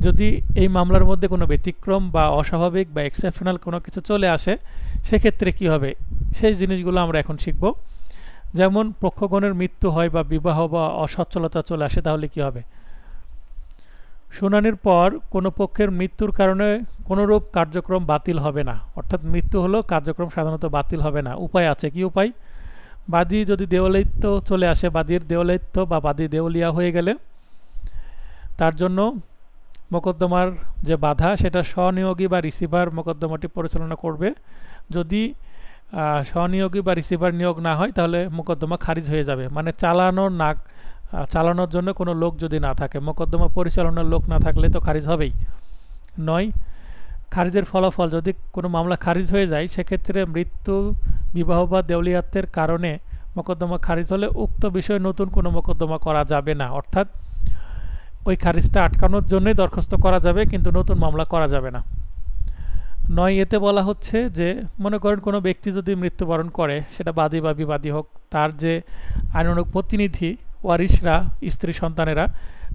যদি এই মামলার মধ্যে কোনো ব্যতিক্রম বা অস্বাভাবিক বা এক্সেপশনাল কোনো কিছু চলে আসে সেক্ষেত্রে কি হবে সেই জিনিসগুলো আমরা এখন শিখব। যেমন পক্ষগণের মৃত্যু হয় বা বিবাহ বা অসচ্ছলতা চলে আসে, তাহলে কি হবে? শুনানির পর কোনো পক্ষের মৃত্যুর কারণে কোনোরূপ কার্যক্রম বাতিল হবে না, অর্থাৎ মৃত্যু হলো কার্যক্রম সাধারণত বাতিল হবে না। উপায় আছে, কি উপায়? বাদী যদি দেওয়ালিত্ব চলে আসে, বাদীর দেওয়ালিত্ব বা বাদী দেউলিয়া হয়ে গেলে তার জন্য মোকদ্দমার যে বাধা সেটা স্বনিয়োগী বা রিসিভার মোকদ্দমাটি পরিচালনা করবে। যদি স্বনিয়োগী বা রিসিভার নিয়োগ না হয় তাহলে মোকদ্দমা খারিজ হয়ে যাবে। মানে চালানোর জন্য কোনো লোক যদি না থাকে, মোকদ্দমা পরিচালনার লোক না থাকলে তো খারিজ হবেই। 9, খারিজের ফলাফল, যদি কোনো মামলা খারিজ হয়ে যায় সেক্ষেত্রে মৃত্যু, বিবাহ বা দেউলিয়াত্বের কারণে মোকদ্দমা খারিজ হলে উক্ত বিষয়ে নতুন কোনো মোকদ্দমা করা যাবে না। অর্থাৎ ওই খারিজটা আটকানোর জন্যই দরখাস্ত করা যাবে, কিন্তু নতুন মামলা করা যাবে না। 9 এতে বলা হচ্ছে যে মনে করেন কোনো ব্যক্তি যদি মৃত্যুবরণ করে, সেটা বাদী বা বিবাদী হোক, তার যে আইনানুগ প্রতিনিধি, ওয়ারিশরা, স্ত্রী সন্তানেরা,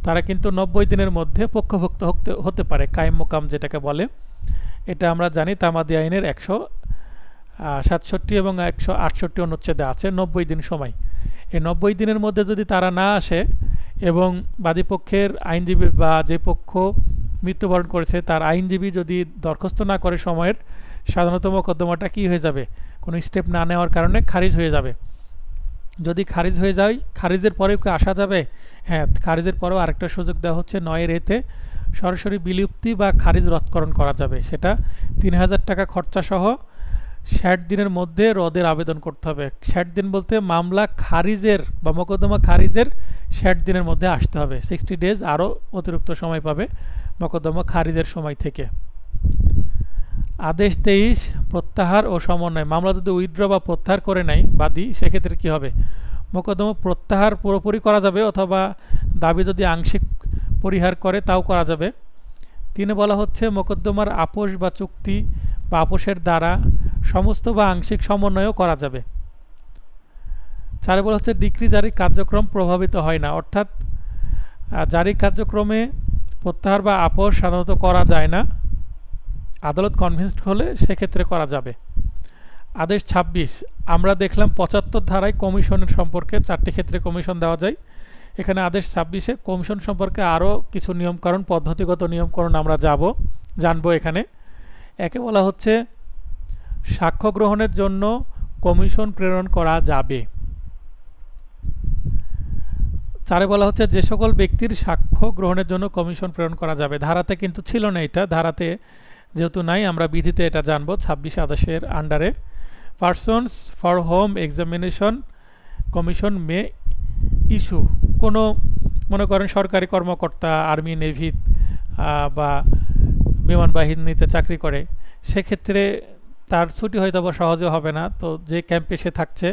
তারা কিন্তু 90 দিনের মধ্যে পক্ষভুক্ত হতে পারে, কায়েম মোকাম যেটাকে বলে। এটা আমরা জানি তামাদি আইনের 167 এবং 168 অনুচ্ছেদে আছে 90 দিন সময়। এই 90 দিনের মধ্যে যদি তারা না আসে এবং বাদীপক্ষের আইনজীবী বা যে পক্ষ মৃত্যুবরণ করেছে তার আইনজীবী যদি দরখাস্ত না করে সময়ের, সাধারণত মোকদ্দমাটা কী হয়ে যাবে, কোনো স্টেপ না নেওয়ার কারণে খারিজ হয়ে যাবে। যদি খারিজ হয়ে যায়, খারিজের পরেও কি আসা যাবে? হ্যাঁ, খারিজের পরেও আরেকটা সুযোগ দেওয়া হচ্ছে 9 এতে সরাসরি বিলুপ্তি বা খারিজ রদকরণ করা যাবে। সেটা 3000 টাকা খরচা সহ 60 দিনের মধ্যে রদের আবেদন করতে হবে। 60 দিন বলতে মামলা খারিজের বা মোকদ্দমা খারিজের 60 দিনের মধ্যে আসতে হবে। 60 ডেজ আরও অতিরিক্ত সময় পাবে মোকদ্দমা খারিজের সময় থেকে। আদেশ 23, প্রত্যাহার ও সমন্বয়। মামলা যদি উইথড্র বা প্রত্যাহার করে নেয় বাদী, সেক্ষেত্রে কী হবে? মোকদ্দমা প্রত্যাহার পুরোপুরি করা যাবে, অথবা দাবি যদি আংশিক পরিহার করে তাও করা যাবে। 3 বলা হচ্ছে মোকদ্দমার আপোষ বা চুক্তি বা আপোষের দ্বারা সমস্ত বা আংশিক সমন্বয়ও করা যাবে। 4 বলা হচ্ছে ডিক্রি জারি কার্যক্রম প্রভাবিত হয় না, অর্থাৎ জারি কার্যক্রমে প্রত্যাহার বা আপোষ সাধারণত করা যায় না, আদালত কনভিন্সড হলে সেক্ষেত্রে করা যাবে। আদেশ 26, আমরা দেখলাম 75 ধারায় কমিশনের সম্পর্কে 4টি ক্ষেত্রে কমিশন দেওয়া যায়। এখানে আদেশ 26-এ কমিশন সম্পর্কে আরও কিছু নিয়মকানুন, পদ্ধতিগত নিয়মকানুন আমরা জানবো এখানে। একে বলা হচ্ছে সাক্ষ্য গ্রহণের জন্য কমিশন প্রেরণ করা যাবে। 4 বলা হচ্ছে যে সকল ব্যক্তির সাক্ষ্য গ্রহণের জন্য কমিশন প্রেরণ করা যাবে। ধারাতে কিন্তু ছিল না এটা, ধারাতে যেহেতু নাই আমরা বিধিতে এটা জানবো 26 আদেশের আন্ডারে। Persons for home examination commission May issue, কোনো মনে করেন সরকারি কর্মকর্তা আর্মি, নেভি বা বিমান বাহিনীতে চাকরি করে, সেক্ষেত্রে তার ছুটি হয়তো বা সহজে হবে না, তো যে ক্যাম্পে সে থাকছে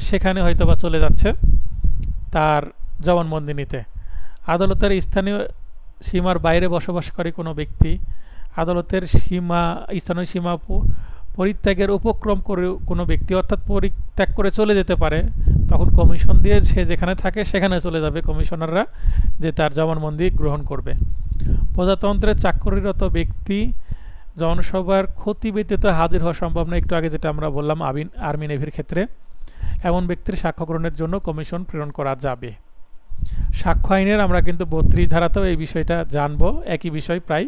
সেখানে হয়তো বা চলে যাচ্ছে তার জবানবন্দি নিতে। আদালতের স্থানীয় সীমার বাইরে বসবাসকারী কোনো ব্যক্তি আদালতের স্থানীয় সীমা পরিত্যাগের উপক্রম করে কোনো ব্যক্তি, অর্থাৎ পরিত্যাগ করে চলে যেতে পারে, তখন কমিশন দিয়ে সে যেখানে থাকে সেখানে চলে যাবে কমিশনাররা, যে তার জবানবন্দি গ্রহণ করবে। প্রজাতন্ত্রে চাকরিরত ব্যক্তি জনসভার ক্ষতি ব্যতীত হাজির হওয়া সম্ভব না, একটু আগে যেটা আমরা বললাম আর্মি নেভির ক্ষেত্রে। এমন ব্যক্তির সাক্ষ্য গ্রহণের জন্য কমিশন প্রেরণ করা যাবে। সাক্ষ্য আইনের আমরা কিন্তু 32 ধারাতেও এই বিষয়টা জানবো, একই বিষয় প্রায়।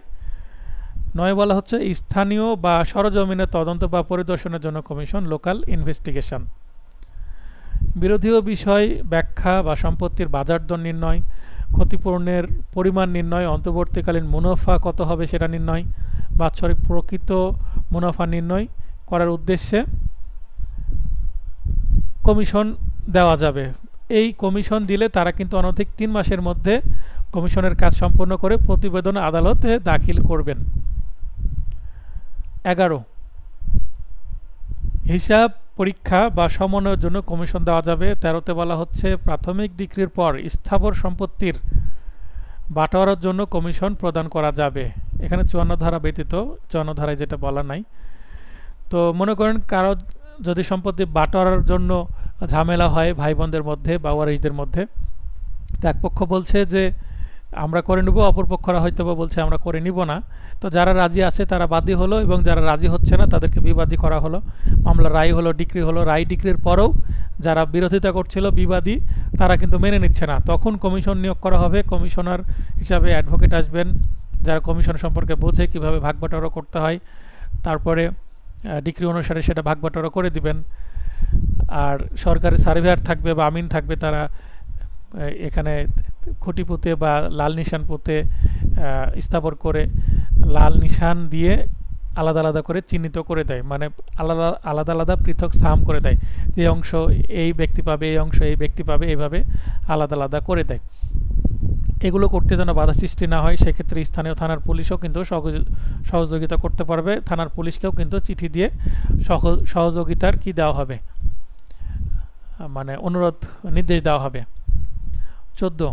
9 বলা হচ্ছে স্থানীয় বা সরজমিনে তদন্ত বা পরিদর্শনের জন্য কমিশন, লোকাল ইনভেস্টিগেশন। বিরোধীয় বিষয় ব্যাখ্যা বা সম্পত্তির বাজার দর নির্ণয়, ক্ষতিপূরণের পরিমাণ নির্ণয়, অন্তর্বর্তীকালীন মুনাফা কত হবে সেটা নির্ণয়, বাৎসরিক প্রকৃত মুনাফা নির্ণয় করার উদ্দেশ্যে কমিশন দেওয়া যাবে। এই কমিশন দিলে তারা কিন্তু অনধিক 3 মাসের মধ্যে কমিশনের কাজ সম্পন্ন করে প্রতিবেদন আদালতে দাখিল করবেন। 11 হিসাব পরীক্ষা বা সমন্বয়ের জন্য কমিশন দেওয়া যাবে। 13তে বলা হচ্ছে প্রাথমিক ডিক্রির পর স্থাবর সম্পত্তির বাটোয়ারার জন্য কমিশন প্রদান করা যাবে। এখানে 54 ধারা ব্যতীত, 54 ধারায় যেটা বলা নাই। তো মনে করেন কারো যদি সম্পত্তি বাটোয়ারার জন্য ঝামেলা হয় ভাই বোনদের মধ্যে বা ওয়ারিশদের মধ্যে, তো এক পক্ষ বলছে যে আমরা করে নিব, অপর পক্ষরা হয়তো বা বলছে আমরা করে নিব না। তো যারা রাজি আছে তারা বাদী হলো এবং যারা রাজি হচ্ছে না তাদেরকে বিবাদী করা হলো। মামলা রায় হলো, ডিক্রি হলো। রায় ডিক্রির পরেও যারা বিরোধিতা করছিল বিবাদী, তারা কিন্তু মেনে নিচ্ছে না, তখন কমিশন নিয়োগ করা হবে। কমিশনার হিসাবে অ্যাডভোকেট আসবেন যারা কমিশন সম্পর্কে বোঝে, কীভাবে ভাগ বাটোয়ারা করতে হয়, তারপরে ডিক্রি অনুসারে সেটা ভাগ বাটোয়ারা করে দিবেন। আর সরকারি সার্ভেয়ার থাকবে বা আমিন থাকবে, তারা এখানে খুঁটি পুঁতে বা লাল নিশান পুঁতে স্থাপন করে লাল নিশান দিয়ে আলাদা আলাদা করে চিহ্নিত করে দেয়, মানে আলাদা আলাদা আলাদা পৃথক সাম করে দেয়, এই অংশ এই ব্যক্তি পাবে, এই অংশ এই ব্যক্তি পাবে, এইভাবে আলাদা আলাদা করে দেয়। এগুলো করতে যেন বাধা সৃষ্টি না হয়, সেক্ষেত্রে স্থানীয় থানার পুলিশও কিন্তু সহযোগিতা করতে পারবে। থানার পুলিশকেও কিন্তু চিঠি দিয়ে সহযোগিতার কি দেওয়া হবে, মানে অনুরোধ নির্দেশ দেওয়া হবে। 14,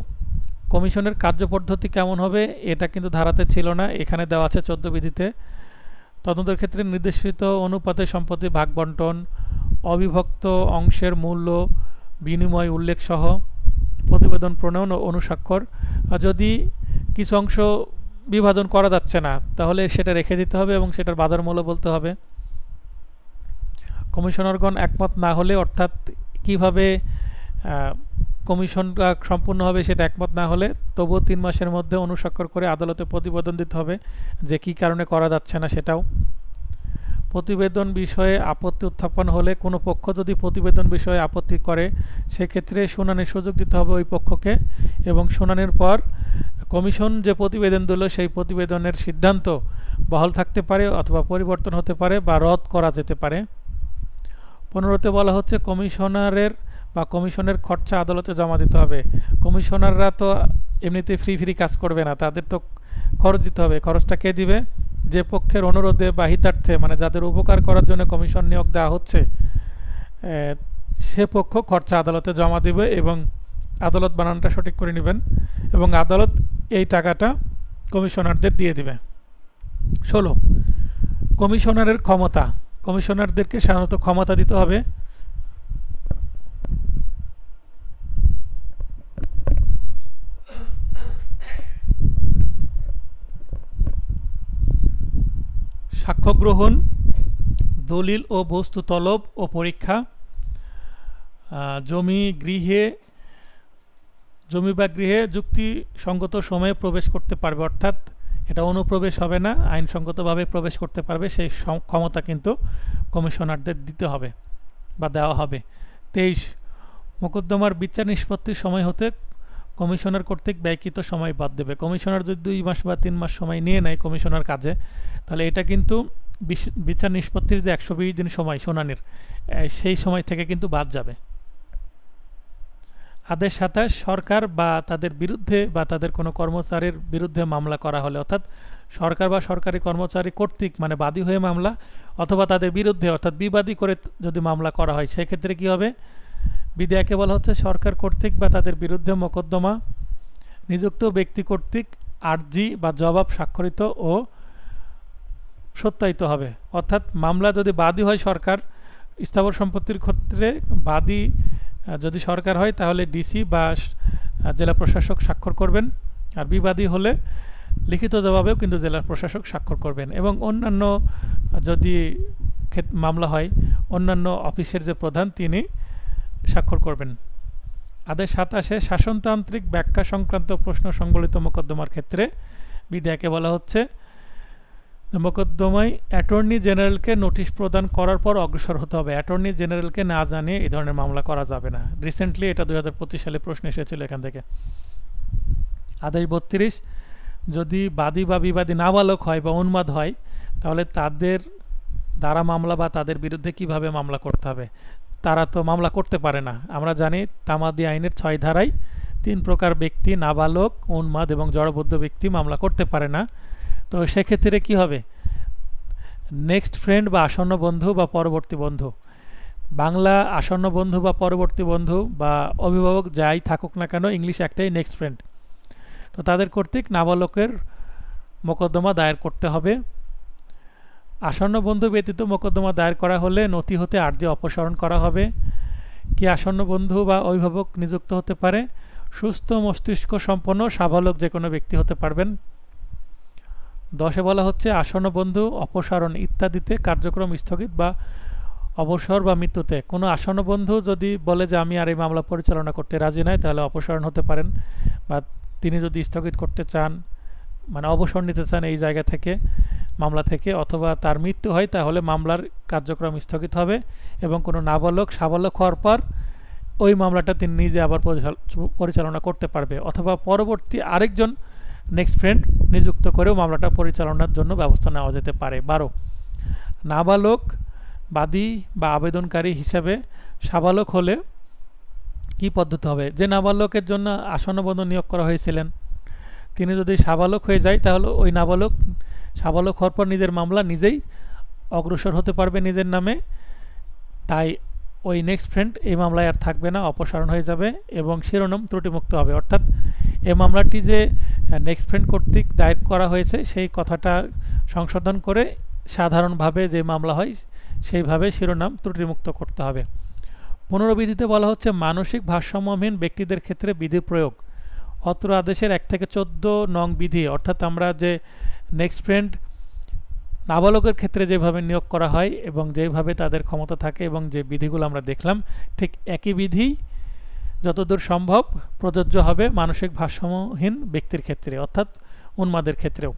কমিশনের কার্যপদ্ধতি কেমন হবে, এটা কিন্তু ধারাতে ছিল না, এখানে দেওয়া আছে 14 বিধিতে। তদন্তের ক্ষেত্রে নির্দেশিত অনুপাতে সম্পত্তি ভাগ বন্টন, অবিভক্ত অংশের মূল্য বিনিময় উল্লেখ সহ প্রতিবেদন প্রণয়ন ও অনুস্বাক্ষর। আর যদি কিছু অংশ বিভাজন করা যাচ্ছে না তাহলে সেটা রেখে দিতে হবে এবং সেটার বাজার মূল্য বলতে হবে। কমিশনারগণ একমত না হলে, অর্থাৎ কিভাবে কমিশনটা সম্পূর্ণ হবে সেটা একমত না হলে, তবুও 3 মাসের মধ্যে অনুস্বাক্ষর করে আদালতে প্রতিবেদন দিতে হবে যে কি কারণে করা যাচ্ছে না সেটাও। প্রতিবেদন বিষয়ে আপত্তি উত্থাপন হলে, কোনো পক্ষ যদি প্রতিবেদন বিষয়ে আপত্তি করে সেক্ষেত্রে শুনানির সুযোগ দিতে হবে ওই পক্ষকে, এবং শুনানির পর কমিশন যে প্রতিবেদন দিল সেই প্রতিবেদনের সিদ্ধান্ত বহাল থাকতে পারে অথবা পরিবর্তন হতে পারে বা রদ করা যেতে পারে। 15তে বলা হচ্ছে কমিশনের খরচা আদালতে জমা দিতে হবে। কমিশনাররা তো এমনিতে ফ্রি কাজ করবে না, তাদের তো খরচ দিতে হবে। খরচটা কে দিবে? যে পক্ষের অনুরোধে বা হিতার্থে, মানে যাদের উপকার করার জন্য কমিশন নিয়োগ দেওয়া হচ্ছে, সে পক্ষ খরচা আদালতে জমা দিবে এবং আদালত বানানটা সঠিক করে নেবেন এবং আদালত এই টাকাটা কমিশনারদের দিয়ে দিবে। 16, কমিশনারের ক্ষমতা। কমিশনারদেরকে সাধারণত ক্ষমতা দিতে হবে সাক্ষ্য গ্রহণ, দলিল ও বস্তু তলব ও পরীক্ষা, জমি বা গৃহে যুক্তিসঙ্গত সময়ে প্রবেশ করতে পারবে, অর্থাৎ এটা অনুপ্রবেশ হবে না, আইনসঙ্গতভাবে প্রবেশ করতে পারবে, সেই ক্ষমতা কিন্তু কমিশনারদের দিতে হবে বা দেওয়া হবে। 23, মোকদ্দমার বিচার নিষ্পত্তির সময় হতে কমিশনার কর্তৃক ব্যয়কৃত সময় বাদ দেবে। কমিশনার যদি 2 মাস বা 3 মাস সময় নিয়ে নেয় কমিশনার কাজে, তাহলে এটা কিন্তু বিচার নিষ্পত্তির যে 120 দিন সময় শুনানির, সেই সময় থেকে কিন্তু বাদ যাবে। আদেশ 27, সরকার বা তাদের বিরুদ্ধে বা তাদের কোনো কর্মচারীর বিরুদ্ধে মামলা করা হলে, অর্থাৎ সরকার বা সরকারি কর্মচারী কর্তৃক, মানে বাদী হয়ে মামলা, অথবা তাদের বিরুদ্ধে অর্থাৎ বিবাদী করে যদি মামলা করা হয়, সেক্ষেত্রে কি হবে? বিধায়কে বলা হচ্ছে সরকার কর্তৃক বা তাদের বিরুদ্ধে মোকদ্দমা নিযুক্ত ব্যক্তি কর্তৃক আর্জি বা জবাব স্বাক্ষরিত ও সত্যায়িত হবে। অর্থাৎ মামলা যদি বাদী হয় সরকার, স্থাবর সম্পত্তির ক্ষেত্রে বাদী যদি সরকার হয় তাহলে ডিসি বা জেলা প্রশাসক স্বাক্ষর করবেন, আর বিবাদী হলে লিখিত জবাবেও কিন্তু জেলা প্রশাসক স্বাক্ষর করবেন, এবং অন্যান্য যদি মামলা হয় অন্যান্য অফিসের যে প্রধান তিনি স্বাক্ষর করবেন। আদেশ 27, শাসনতান্ত্রিক ব্যাখ্যা সংক্রান্ত প্রশ্ন সংবলিত মোকদ্দমার ক্ষেত্রে বিধায়কে বলা হচ্ছে মোকদ্দমায় অ্যাটর্নি জেনারেলকে নোটিশ প্রদান করার পর অগ্রসর হতে হবে। অ্যাটর্নি জেনারেলকে না জানিয়ে এই ধরনের মামলা করা যাবে না। রিসেন্টলি এটা 2025 সালে প্রশ্ন এসেছিল এখান থেকে। আদেশ 32, যদি বাদী বা বিবাদী নাবালক হয় বা উন্মাদ হয় তাহলে তাদের দ্বারা মামলা বা তাদের বিরুদ্ধে কিভাবে মামলা করতে হবে। তারা তো মামলা করতে পারে না। আমরা জানি তামাদি আইনের 6 ধারায় 3 প্রকার ব্যক্তি, নাবালক, উন্মাদ এবং জড়বদ্ধ ব্যক্তি মামলা করতে পারে না। তো সেক্ষেত্রে কি হবে? নেক্সট ফ্রেন্ড বা আসন্ন বন্ধু বা পরবর্তী বন্ধু, বাংলা আসন্ন বন্ধু বা পরবর্তী বন্ধু বা অভিভাবক যাই থাকুক না কেন, ইংলিশ একটাই নেক্সট ফ্রেন্ড। তো তাদের কর্তৃক নাবালকের মোকদ্দমা দায়ের করতে হবে। আসন্ন বন্ধু ব্যতীত মোকদ্দমা দায়ের করা হলে নথি হতে আর্জি অপসারণ করা হবে। কি আসন্ন বন্ধু বা অভিভাবক নিযুক্ত হতে পারে? সুস্থ মস্তিষ্ক সম্পন্ন সাবালক যে কোনো ব্যক্তি হতে পারবেন। 10 বলা হচ্ছে আসন্ন বন্ধু অপসারণ ইত্যাদিতে কার্যক্রম স্থগিত বা অবসর বা মৃত্যুতে কোনো আসন্ন বন্ধু যদি বলে যে আমি আর এই মামলা পরিচালনা করতে রাজি নাই, তাহলে অপসারণ হতে পারেন, বা তিনি যদি স্থগিত করতে চান, মানে অবসর নিতে চান এই জায়গা থেকে, মামলা থেকে, অথবা তার মৃত্যু হয় তাহলে মামলার কার্যক্রম স্থগিত হবে এবং কোনো নাবালক সাবালক হওয়ার পর ওই মামলাটা তিনি নিজে আবার পরিচালনা করতে পারবে, অথবা পরবর্তী আরেকজন নেক্সট ফ্রেন্ড নিযুক্ত করেও মামলাটা পরিচালনার জন্য ব্যবস্থা নেওয়া যেতে পারে। 12, নাবালক বাদী বা আবেদনকারী হিসাবে সাবালক হলে কি পদ্ধতি হবে? যে নাবালকের জন্য আসন্ন নিয়োগ করা হয়েছিলেন তিনি যদি সাবালক হয়ে যায় তাহলে ওই নাবালক সাবালক হওয়ার পর নিজের মামলা নিজেই অগ্রসর হতে পারবে নিজের নামে, তাই ওই নেক্সট ফ্রেন্ড এই মামলায় আর থাকবে না, অপসারণ হয়ে যাবে এবং শিরোনাম ত্রুটিমুক্ত হবে। অর্থাৎ এই মামলাটি যে নেক্সট ফ্রেন্ড কর্তৃক দায়ের করা হয়েছে সেই কথাটা সংশোধন করে সাধারণভাবে যে মামলা হয় সেইভাবে শিরোনাম ত্রুটিমুক্ত করতে হবে। 15 বিধিতে বলা হচ্ছে মানসিক ভারসাম্যহীন ব্যক্তিদের ক্ষেত্রে বিধি প্রয়োগ। অত্র আদেশের 1 থেকে 14 নং বিধি, অর্থাৎ আমরা যে নেক্সট ফ্রেন্ড নাবালকের ক্ষেত্রে যেভাবে নিয়োগ করা হয় এবং যেভাবে তাদের ক্ষমতা থাকে এবং যে বিধিগুলো আমরা দেখলাম ঠিক একই বিধি যতদূর সম্ভব প্রযোজ্য হবে মানসিক ভারসাম্যহীন ব্যক্তির ক্ষেত্রে, অর্থাৎ উন্মাদের ক্ষেত্রেও।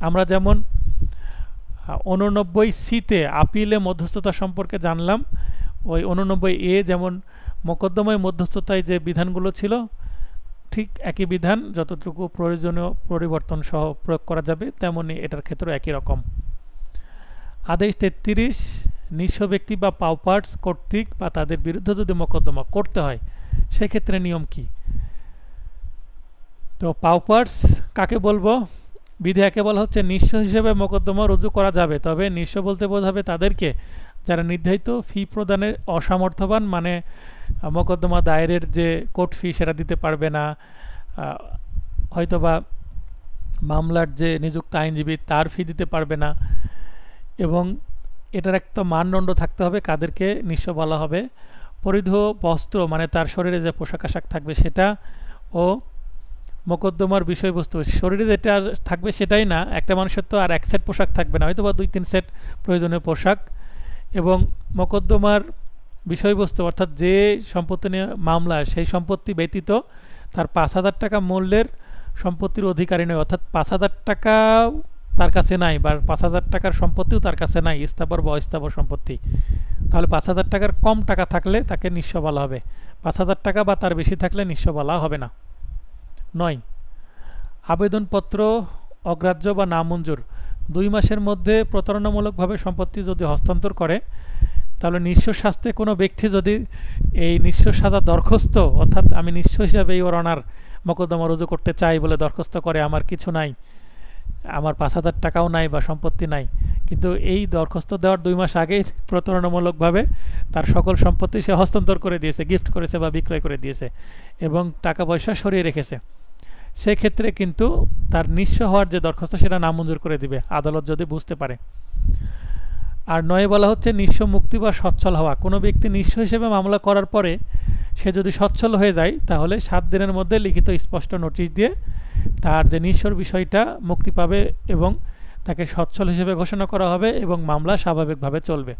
আমরা যেমন 89C-তে আপিলে মধ্যস্থতা সম্পর্কে জানলাম, ওই 89A যেমন মোকদ্দমায় মধ্যস্থতায় যে বিধানগুলো ছিল ঠিক একই বিধান যতটুকু প্রয়োজনীয় পরিবর্তন সহ প্রয়োগ করা যাবে তেমনি এটার ক্ষেত্রেও একই রকম। আদেশ 33, নিঃস্ব ব্যক্তি বা পাউপার্স কর্তৃক বা তাদের বিরুদ্ধে যদি মোকদ্দমা করতে হয় সেক্ষেত্রে নিয়ম কি? তো পাউপার্স কাকে বলবো? বিধি একে বলা হচ্ছে নিঃস্ব হিসেবে মোকদ্দমা রুজু করা যাবে, তবে নিঃস্ব বলতে বোঝাবে তাদেরকে যারা নির্ধারিত ফি প্রদানের অসামর্থ্যবান, মানে মোকদ্দমা দায়েরের যে কোর্ট ফি সেটা দিতে পারবে না, হয়তোবা মামলার যে নিযুক্ত আইনজীবী তার ফি দিতে পারবে না, এবং এটার একটা মানদণ্ড থাকতে হবে কাদেরকে নিঃস্ব বলা হবে। পরিধেয় বস্ত্র মানে তার শরীরে যে পোশাক আশাক থাকবে সেটা, ও মোকদ্দমার বিষয়বস্তু শরীরে যেটা থাকবে সেটাই না, একটা মানুষের তো আর এক সেট পোশাক থাকবে না, হয়তো বা 2-3 সেট প্রয়োজনীয় পোশাক, এবং মোকদ্দমার বিষয়বস্তু অর্থাৎ যে সম্পত্তি নিয়ে মামলা সেই সম্পত্তি ব্যতীত তার 5,000 টাকা মূল্যের সম্পত্তির অধিকারী নয়, অর্থাৎ 5,000 টাকা তার কাছে নাই বা 5,000 টাকার সম্পত্তিও তার কাছে নাই, স্থাবর বা অস্থাবর সম্পত্তি, তাহলে 5,000 টাকার কম টাকা থাকলে তাকে নিঃস্ব বলা হবে। 5,000 টাকা বা তার বেশি থাকলে নিঃস্ব বলা হবে না। 9, আবেদনপত্র অগ্রাহ্য বা নামঞ্জুর। 2 মাসের মধ্যে প্রতারণামূলকভাবে সম্পত্তি যদি হস্তান্তর করে তাহলে নিঃস্ব শাস্তে কোনো ব্যক্তি যদি এই নিঃস্ব সাজা দরখাস্ত, অর্থাৎ আমি নিঃস্ব হিসাবে ওর অনার মোকদ্দমা রুজু করতে চাই বলে দরখাস্ত করে, আমার কিছু নাই, আমার 5,000 টাকাও নাই বা সম্পত্তি নাই, কিন্তু এই দরখাস্ত দেওয়ার 2 মাস আগেই প্রতারণামূলকভাবে তার সকল সম্পত্তি সে হস্তান্তর করে দিয়েছে, গিফট করেছে বা বিক্রয় করে দিয়েছে এবং টাকা পয়সা সরিয়ে রেখেছে, সেক্ষেত্রে কিন্তু তার নিঃস্ব হওয়ার যে দরখাস্ত সেটা নামঞ্জুর করে দিবে আদালত যদি বুঝতে পারে। আর 9 বলা হচ্ছে নিঃস্ব মুক্তি বা সচ্ছল হওয়া। কোনো ব্যক্তি নিঃস্ব হিসেবে মামলা করার পরে সে যদি সচ্ছল হয়ে যায় তাহলে 7 দিনের মধ্যে লিখিত স্পষ্ট নোটিশ দিয়ে তার যে নিঃস্বর বিষয়টা মুক্তি পাবে এবং তাকে সচ্ছল হিসেবে ঘোষণা করা হবে এবং মামলা স্বাভাবিকভাবে চলবে।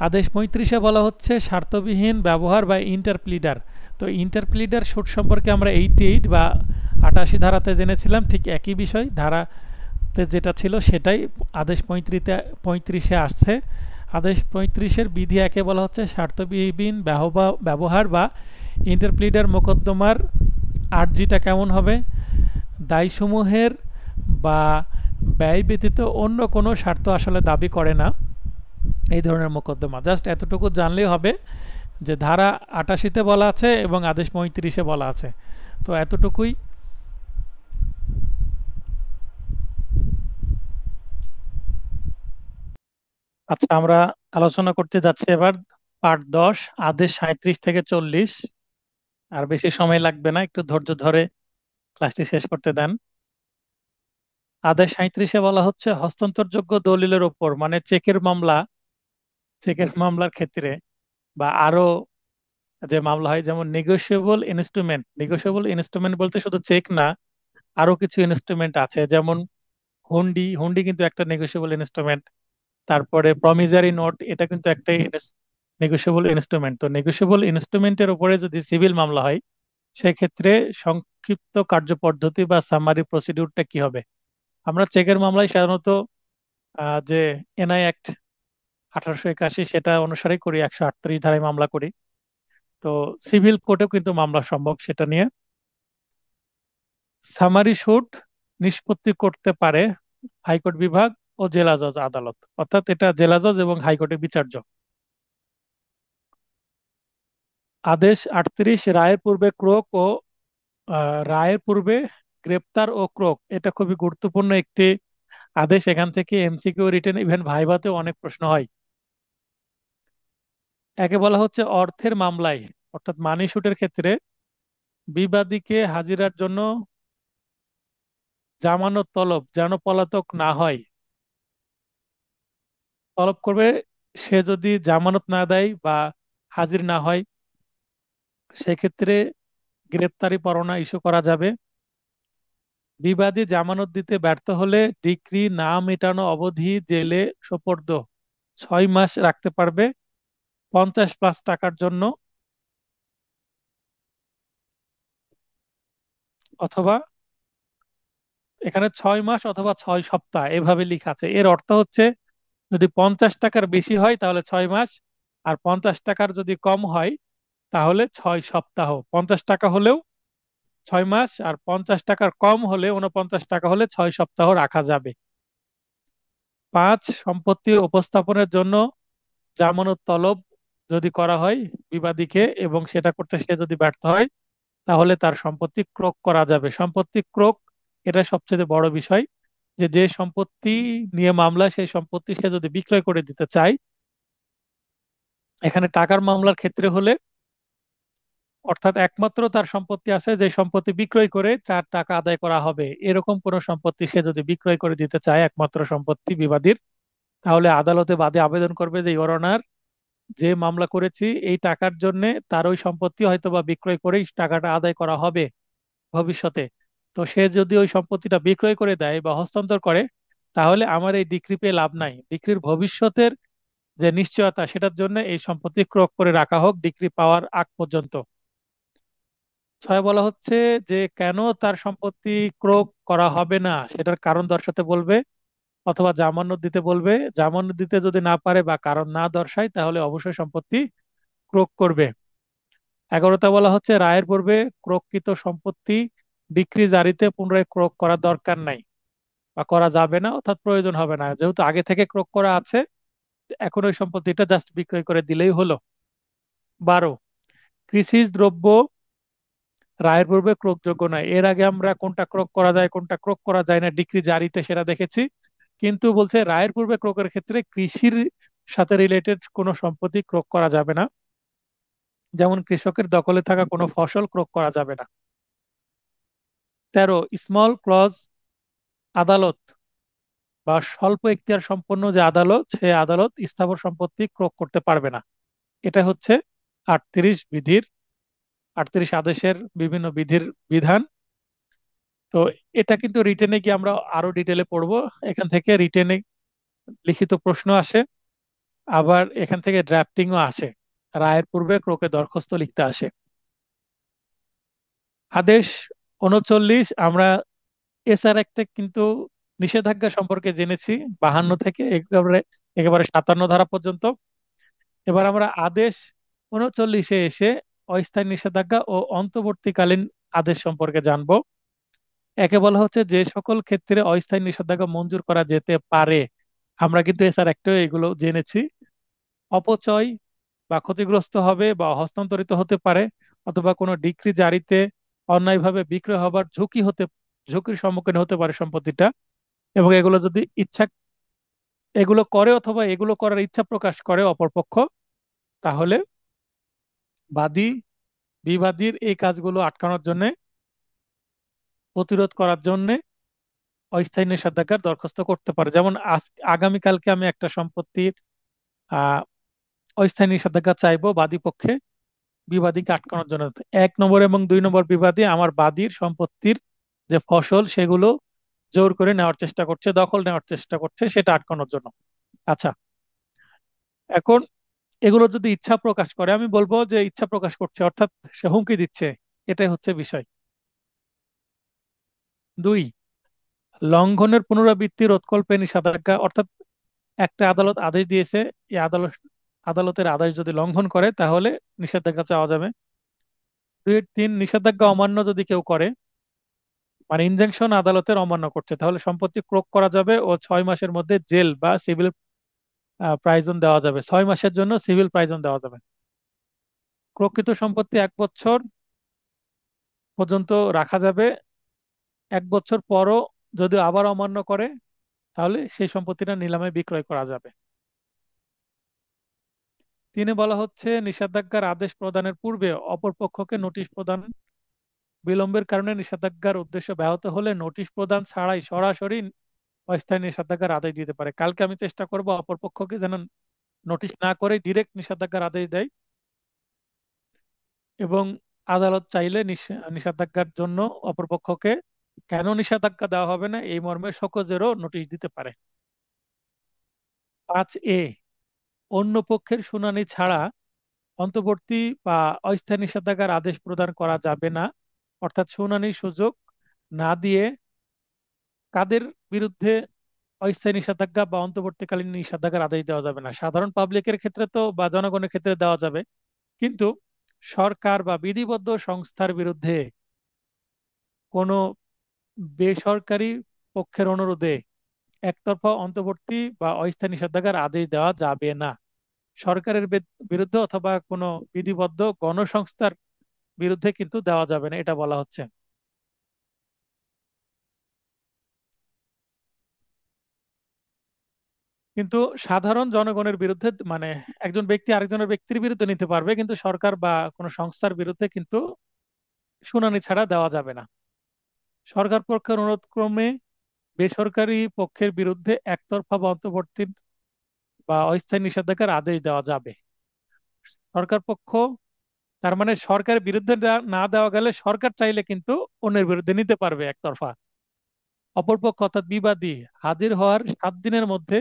আদেশ 35-এ বলা হচ্ছে স্বার্থবিহীন ব্যবহার বা ইন্টারপ্লিডার। তো ইন্টারপ্লিডার সুট সম্পর্কে আমরা 88 বা 88 ধারাতে জেনেছিলাম, ঠিক একই বিষয় ধারাতে যেটা ছিল সেটাই আদেশ 35-এ আসছে। আদেশ 35-এর বিধি একে বলা হচ্ছে স্বার্থবিহীন ব্যবহার বা ইন্টারপ্লিডার মোকদ্দমার আর্জিটা কেমন হবে? দায়সমূহের বা ব্যয় ব্যতীত অন্য কোনো স্বার্থ আসলে দাবি করে না এই ধরনের মোকদ্দমা। জাস্ট এতটুকু জানলেই হবে যে ধারা 88-তে বলা আছে এবং আদেশ 35-এ বলা আছে, তো এতটুকুই। আচ্ছা, আমরা আলোচনা করতে যাচ্ছি এবার পার্ট 10, আদেশ 37 থেকে 40। আর বেশি সময় লাগবে না, একটু ধৈর্য ধরে ক্লাসটি শেষ করতে দেন। আদেশ 37-এ বলা হচ্ছে হস্তান্তরযোগ্য দলিলের ওপর, মানে চেকের মামলার ক্ষেত্রে বা আরো যে মামলা হয় যেমন নেগোশিয়েবল ইনস্ট্রুমেন্ট বলতে শুধু চেক না, আরো কিছু ইনস্ট্রুমেন্ট আছে, যেমন হুন্ডি। হুন্ডি কিন্তু একটা নেগোশিয়েবল ইনস্ট্রুমেন্ট। তারপরে প্রমিজারি নোট, এটা কিন্তু একটা নেগোশিয়েবল ইনস্ট্রুমেন্ট। তো নেগোশিয়েবল ইনস্ট্রুমেন্টের উপরে যদি সিভিল মামলা হয় সেক্ষেত্রে সংক্ষিপ্ত কার্যপদ্ধতি বা সামারি প্রসিডিউরটা কি হবে? আমরা চেকের মামলায় সাধারণত যে এনআই অ্যাক্ট 1881 সেটা অনুসারে করি, 138 ধারায় মামলা করি। তো সিভিল কোর্টেও কিন্তু মামলা সম্ভব সেটা নিয়ে। সামারি শুট নিষ্পত্তি করতে পারে হাইকোর্ট বিভাগ ও জেলা জজ আদালত, অর্থাৎ এটা জেলা জজ এবং হাইকোর্টের বিচার্য। আদেশ 38 রায়ের পূর্বে ক্রোক ও রায়ের পূর্বে গ্রেপ্তার ও ক্রোক, এটা খুবই গুরুত্বপূর্ণ একটি আদেশ। এখান থেকে এমসিকিউ রিটেন ইভেন ভাইভাতেও অনেক প্রশ্ন হয়। একে বলা হচ্ছে অর্থের মামলায়, অর্থাৎ মানি শুটের ক্ষেত্রে বিবাদীকে হাজিরার জন্য জামানত তলব যেন পলাতক না হয়, তলব করবে। সে যদি জামানত না দেয় বা হাজির না হয়, সেক্ষেত্রে গ্রেপ্তারি পরোয়ানা ইস্যু করা যাবে। বিবাদী জামানত দিতে ব্যর্থ হলে ডিক্রি না মেটানো অবধি জেলে সোপর্দ 6 মাস রাখতে পারবে 50+ টাকার জন্য, অথবা এখানে 6 মাস অথবা 6 সপ্তাহ এভাবে লেখা আছে। এর অর্থ হচ্ছে যদি 50 টাকার বেশি হয় তাহলে 6 মাস, আর 50 টাকার যদি কম হয় তাহলে 6 সপ্তাহ। 50 টাকা হলেও 6 মাস, আর 50 টাকার কম হলে 49 টাকা হলে 6 সপ্তাহ রাখা যাবে। 5, সম্পত্তি উপস্থাপনের জন্য জামানত তলব যদি করা হয় বিবাদীকে এবং সেটা করতে সে যদি ব্যর্থ হয়, তাহলে তার সম্পত্তি ক্রোক করা যাবে। সম্পত্তি ক্রোক, এটা সবচেয়ে বড় বিষয়, যে যে সম্পত্তি নিয়ে মামলা সেই সম্পত্তি সে যদি বিক্রয় করে দিতে চায়। এখানে টাকার মামলার ক্ষেত্রে হলে, অর্থাৎ একমাত্র তার সম্পত্তি আছে যে সম্পত্তি বিক্রয় করে তার টাকা আদায় করা হবে, এরকম কোন সম্পত্তি সে যদি বিক্রয় করে দিতে চায়, একমাত্র সম্পত্তি বিবাদীর, তাহলে আদালতে বাদী আবেদন করবে যে ইওর অনার, যে মামলা করেছি এই টাকার জন্য তার ওই সম্পত্তি হয়তো বা বিক্রয় করেই টাকাটা আদায় করা হবে ভবিষ্যতে। তো সে যদি ওই সম্পত্তিটা বিক্রয় করে দেয় বা হস্তান্তর করে, তাহলে আমার এই ডিক্রি পেয়ে লাভ নাই। ডিক্রির ভবিষ্যতের যে নিশ্চয়তা, সেটার জন্য এই সম্পত্তি ক্রয় করে রাখা হোক ডিক্রি পাওয়ার আগ পর্যন্ত। 6 বলা হচ্ছে যে কেন তার সম্পত্তি ক্রয় করা হবে না সেটার কারণ দর্শাতে বলবে, অথবা জামানত দিতে বলবে। জামানত দিতে যদি না পারে বা কারণ না দর্শায় তাহলে অবশ্যই সম্পত্তি ক্রয় করবে। 11টা বলা হচ্ছে রায়ের পূর্বে ক্রয়কৃত সম্পত্তি ডিক্রি জারিতে পুনরায় ক্রয় করা দরকার নাই বা করা যাবে না, অর্থাৎ প্রয়োজন হবে না, যেহেতু আগে থেকে ক্রয় করা আছে। এখন ওই সম্পত্তিটা জাস্ট বিক্রয় করে দিলেই হলো। 12, কৃষিজ দ্রব্য রায়ের পূর্বে ক্রয়যোগ্য নয়। এর আগে আমরা কোনটা ক্রয় করা যায় কোনটা ক্রয় করা যায় না ডিক্রি জারিতে সেটা দেখেছি, কিন্তু বলছে রায়ের পূর্বে ক্রয়ের ক্ষেত্রে কৃষির সাথে রিলেটেড কোনো সম্পত্তি ক্রয় করা যাবে না, যেমন কৃষকের দখলে থাকা কোনো ফসল ক্রয় করা যাবে না। 13, স্মল ক্লজ আদালত বা স্বল্প এখতিয়ার সম্পন্ন যে আদালত, সে আদালত স্থাবর সম্পত্তি ক্রয় করতে পারবে না। এটা হচ্ছে 38 বিধির, 38 আদেশের বিভিন্ন বিধির বিধান। তো এটা কিন্তু রিটেনে গিয়ে আমরা আরো ডিটেলে পড়বো। এখান থেকে রিটেনে লিখিত প্রশ্ন আসে, আবার এখান থেকে ড্রাফটিংও আসে, রায়ের পূর্বে ক্রোকে দরখাস্ত লিখতে আসে। আদেশ 39, আমরা এসআর অ্যাক্টে কিন্তু নিষেধাজ্ঞা সম্পর্কে জেনেছি 52 থেকে একেবারে একেবারে 57 ধারা পর্যন্ত। এবার আমরা আদেশ 39-এ এসে অস্থায়ী নিষেধাজ্ঞা ও অন্তর্বর্তীকালীন আদেশ সম্পর্কে জানবো। একে বলা হচ্ছে যে সকল ক্ষেত্রে অস্থায়ী নিষেধাজ্ঞা মঞ্জুর করা যেতে পারে। আমরা কিন্তু এসআর অ্যাক্টেও এগুলো জেনেছি। অপচয় বা ক্ষতিগ্রস্ত হবে বা হস্তান্তরিত হতে পারে, অথবা কোনো ডিক্রি জারিতে অন্যায়ভাবে বিক্রয় হবার ঝুঁকির সম্মুখীন হতে পারে সম্পত্তিটা, এবং এগুলো যদি এগুলো করে অথবা এগুলো করার ইচ্ছা প্রকাশ করে অপরপক্ষ, তাহলে বাদী বিবাদীর এই কাজগুলো আটকানোর জন্য, প্রতিরোধ করার জন্য অস্থায়ী নিষেধাজ্ঞার দরখাস্ত করতে পারে। যেমন আগামীকালকে আমি একটা সম্পত্তির আহ অস্থায়ী নিষেধাজ্ঞা চাইবো বাদী পক্ষে বিবাদীকে আটকানোর জন্য। 1 নম্বর এবং 2 নম্বর বিবাদী আমার বাদীর সম্পত্তির যে ফসল সেগুলো জোর করে নেওয়ার চেষ্টা করছে, দখল নেওয়ার চেষ্টা করছে, সেটা আটকানোর জন্য। আচ্ছা, এখন এগুলো যদি ইচ্ছা প্রকাশ করে, আমি বলবো যে ইচ্ছা প্রকাশ করছে, অর্থাৎ সে হুমকি দিচ্ছে, এটাই হচ্ছে বিষয়। 2, লঙ্ঘনের পুনরাবৃত্তি রোধকল্পে নিষেধাজ্ঞা, অর্থাৎ একটা আদালত আদেশ দিয়েছে, এই আদালতের আদেশ যদি লঙ্ঘন করে তাহলে নিষেধাজ্ঞা চাওয়া যাবে। 2-3, নিষেধাজ্ঞা অমান্য যদি কেউ করে মানে ইনজাংশন আদালতের অমান্য করছে, তাহলে সম্পত্তি ক্রোক করা যাবে ও 6 মাসের মধ্যে জেল বা সিভিল প্রাইজন দেওয়া যাবে। 6 মাসের জন্য সিভিল প্রাইজন দেওয়া যাবে। প্রকৃত সম্পত্তি 1 বছর পর্যন্ত রাখা যাবে। 1 বছর পরও যদি আবার অমান্য করে তাহলে সেই সম্পত্তিটা নিলামে বিক্রয় করা যাবে। তিনি বলা হচ্ছে নিষেধাজ্ঞার আদেশ প্রদানের পূর্বে অপর পক্ষকে নোটিশ প্রদান, বিলম্বের কারণে নিষেধাজ্ঞার উদ্দেশ্য ব্যাহত হলে নোটিশ প্রদান ছাড়াই সরাসরি অস্থায়ী নিষেধাজ্ঞার আদেশ দিতে পারে। কালকে আমি চেষ্টা করব অপর পক্ষকে যেন নোটিশ না করে ডিরেক্ট নিষেধাজ্ঞার আদেশ দেয়, এবং আদালত চাইলে নিষেধাজ্ঞার জন্য অপরপক্ষকে কেন নিষেধাজ্ঞা দেওয়া হবে না এই মর্মে শোকজেরও নোটিশ দিতে পারে। 5A, অন্য পক্ষের শুনানি ছাড়া অন্তর্বর্তী বা অস্থায়ী নিষেধাজ্ঞার আদেশ প্রদান করা যাবে না। অর্থাৎ শুনানির সুযোগ না দিয়ে কাদের বিরুদ্ধে অস্থায়ী নিষেধাজ্ঞা বা অন্তর্বর্তীকালীন নিষেধাজ্ঞার আদেশ দেওয়া যাবে না। সাধারণ পাবলিকের ক্ষেত্রে তো বা জনগণের ক্ষেত্রে দেওয়া যাবে, কিন্তু সরকার বা বিধিবদ্ধ সংস্থার বিরুদ্ধে কোনো বেসরকারি পক্ষের অনুরোধে একতরফা অন্তর্বর্তী বা অস্থায়ী নিষেধাজ্ঞার আদেশ দেওয়া যাবে না। সরকারের বিরুদ্ধে অথবা কোনো বিধিবদ্ধ গণসংস্থার বিরুদ্ধে কিন্তু দেওয়া যাবে না, এটা বলা হচ্ছে। কিন্তু সাধারণ জনগণের বিরুদ্ধে, মানে একজন ব্যক্তি আরেকজনের ব্যক্তির বিরুদ্ধে নিতে পারবে, কিন্তু সরকার বা কোনো সংস্থার বিরুদ্ধে কিন্তু শুনানি ছাড়া দেওয়া যাবে না। সরকার পক্ষের অনুরোধ ক্রমে বেসরকারি পক্ষের বিরুদ্ধে একতরফা বা অন্তর্বর্তী বা অস্থায়ী নিষেধাজ্ঞার আদেশ দেওয়া যাবে। সরকার পক্ষ, তার মানে সরকারের বিরুদ্ধে না দেওয়া গেলে সরকার চাইলে কিন্তু অন্যের বিরুদ্ধে নিতে পারবে একতরফা। অপরপক্ষ অর্থাৎ বিবাদী হাজির হওয়ার 7 দিনের মধ্যে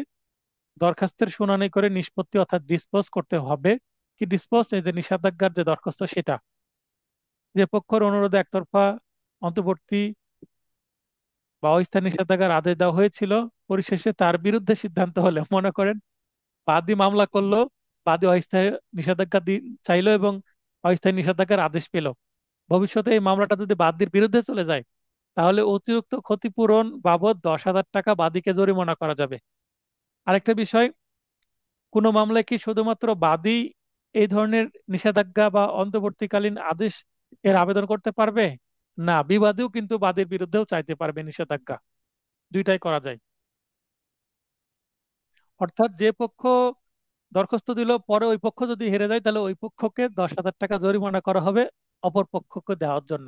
দরখাস্তের শুনানি করে নিষ্পত্তি অর্থাৎ ডিসপোজ করতে হবে। কি ডিসপোজ? এই যে নিষেধাজ্ঞার যে দরখাস্ত সেটা। যে পক্ষের অনুরোধে একতরফা অন্তর্বর্তী বা অস্থায়ী নিষেধাজ্ঞার আদেশ দেওয়া হয়েছিল, পরিশেষে তার বিরুদ্ধে সিদ্ধান্ত হলে, মনে করেন বাদী মামলা করলো, বাদী অস্থায়ী নিষেধাজ্ঞা চাইলো এবং অস্থায়ী নিষেধাজ্ঞার আদেশ পেল। ভবিষ্যতে এই মামলাটা যদি বাদীর বিরুদ্ধে চলে যায় তাহলে অতিরিক্ত ক্ষতিপূরণ বাবদ 10,000 টাকা বাদীকে জরিমানা করা যাবে। আরেকটা বিষয়, কোনো মামলায় কি শুধুমাত্র বাদী এই ধরনের নিষেধাজ্ঞা বা অন্তর্বর্তীকালীন আদেশ এর আবেদন করতে পারবে? না, বিবাদীও কিন্তু বাদীর বিরুদ্ধেও চাইতে পারবে নিষেধাজ্ঞা। দুইটাই করা যায়। অর্থাৎ যে পক্ষ দরখাস্ত দিল পরে ওই পক্ষ যদি হেরে যায় তাহলে ওই পক্ষকে 10,000 টাকা জরিমানা করা হবে অপর পক্ষকে দেওয়ার জন্য।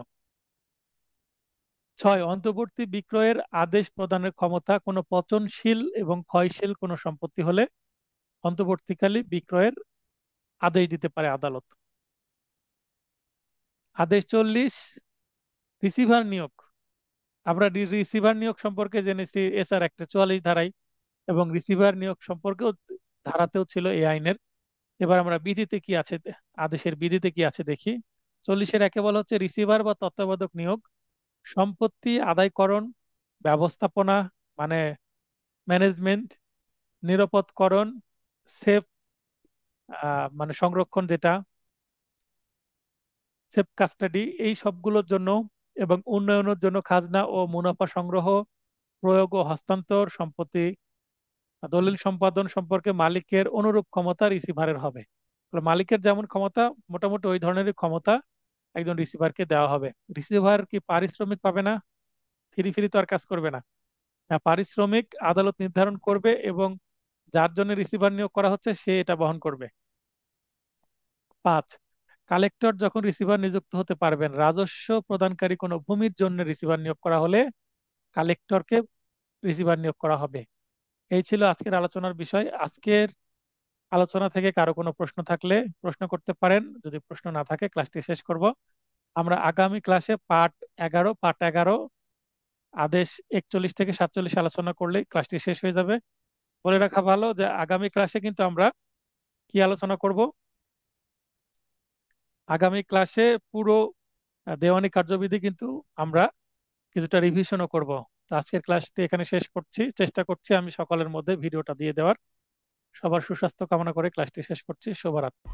6, অন্তর্বর্তী বিক্রয়ের আদেশ প্রদানের ক্ষমতা কোনো পচনশীল এবং ক্ষয়শীল কোনো সম্পত্তি হলে অন্তর্বর্তীকালী বিক্রয়ের আদেশ দিতে পারে আদালত। আদেশ 40, রিসিভার নিয়োগ। আমরা রিসিভার নিয়োগ সম্পর্কে জেনেছি এসআর অ্যাক্টে 44 ধারায়, এবং রিসিভার নিয়োগ সম্পর্কেও ধারাতেও ছিল এই আইনের। এবার আমরা বিধিতে কি আছে, আদেশের বিধিতে কি আছে দেখি। 40-এর একে বলা হচ্ছে রিসিভার বা তত্ত্বাবধায়ক নিয়োগ সম্পত্তি আদায়করণ, ব্যবস্থাপনা মানে ম্যানেজমেন্ট, নিরাপদকরণ সেফ মানে সংরক্ষণ যেটা, সেফ কাস্টাডি, এই সবগুলোর জন্য, এবং উন্নয়নের জন্য খাজনা ও মুনাফা সংগ্রহ, প্রয়োগ ও হস্তান্তর, সম্পত্তি দলিল সম্পাদন সম্পর্কে মালিকের অনুরূপ ক্ষমতা রিসিভারের হবে। তাহলে মালিকের যেমন ক্ষমতা মোটামুটি ওই ধরনেরই ক্ষমতা একজন রিসিভারকে দেওয়া হবে। রিসিভার কি পারিশ্রমিক পাবে না? ফ্রি ফ্রি তো আর কাজ করবে না। হ্যাঁ, পারিশ্রমিক আদালত নির্ধারণ করবে এবং যার জন্য রিসিভার নিয়োগ করা হচ্ছে সে এটা বহন করবে। 5, কালেক্টর যখন রিসিভার নিযুক্ত হতে পারবেন। রাজস্ব প্রদানকারী কোনো ভূমির জন্য রিসিভার নিয়োগ করা হলে কালেক্টরকে রিসিভার নিয়োগ করা হবে। এই ছিল আজকের আলোচনার বিষয়। আজকের আলোচনা থেকে কারো কোনো প্রশ্ন থাকলে প্রশ্ন করতে পারেন, যদি প্রশ্ন না থাকে ক্লাসটি শেষ করব। আমরা আগামী ক্লাসে পার্ট 11 আদেশ 41 থেকে 47 আলোচনা করলে ক্লাসটি শেষ হয়ে যাবে। বলে রাখা ভালো যে আগামী ক্লাসে কিন্তু আমরা কি আলোচনা করব, আগামী ক্লাসে পুরো দেওয়ানি কার্যবিধি কিন্তু আমরা কিছুটা রিভিশনও করব। তো আজকের ক্লাসটি এখানে শেষ করছি, চেষ্টা করছি আমি সকলের মধ্যে ভিডিওটা দিয়ে দেওয়ার। সবার সুস্বাস্থ্য কামনা করে ক্লাসটি শেষ করছি। শুভরাত্রি।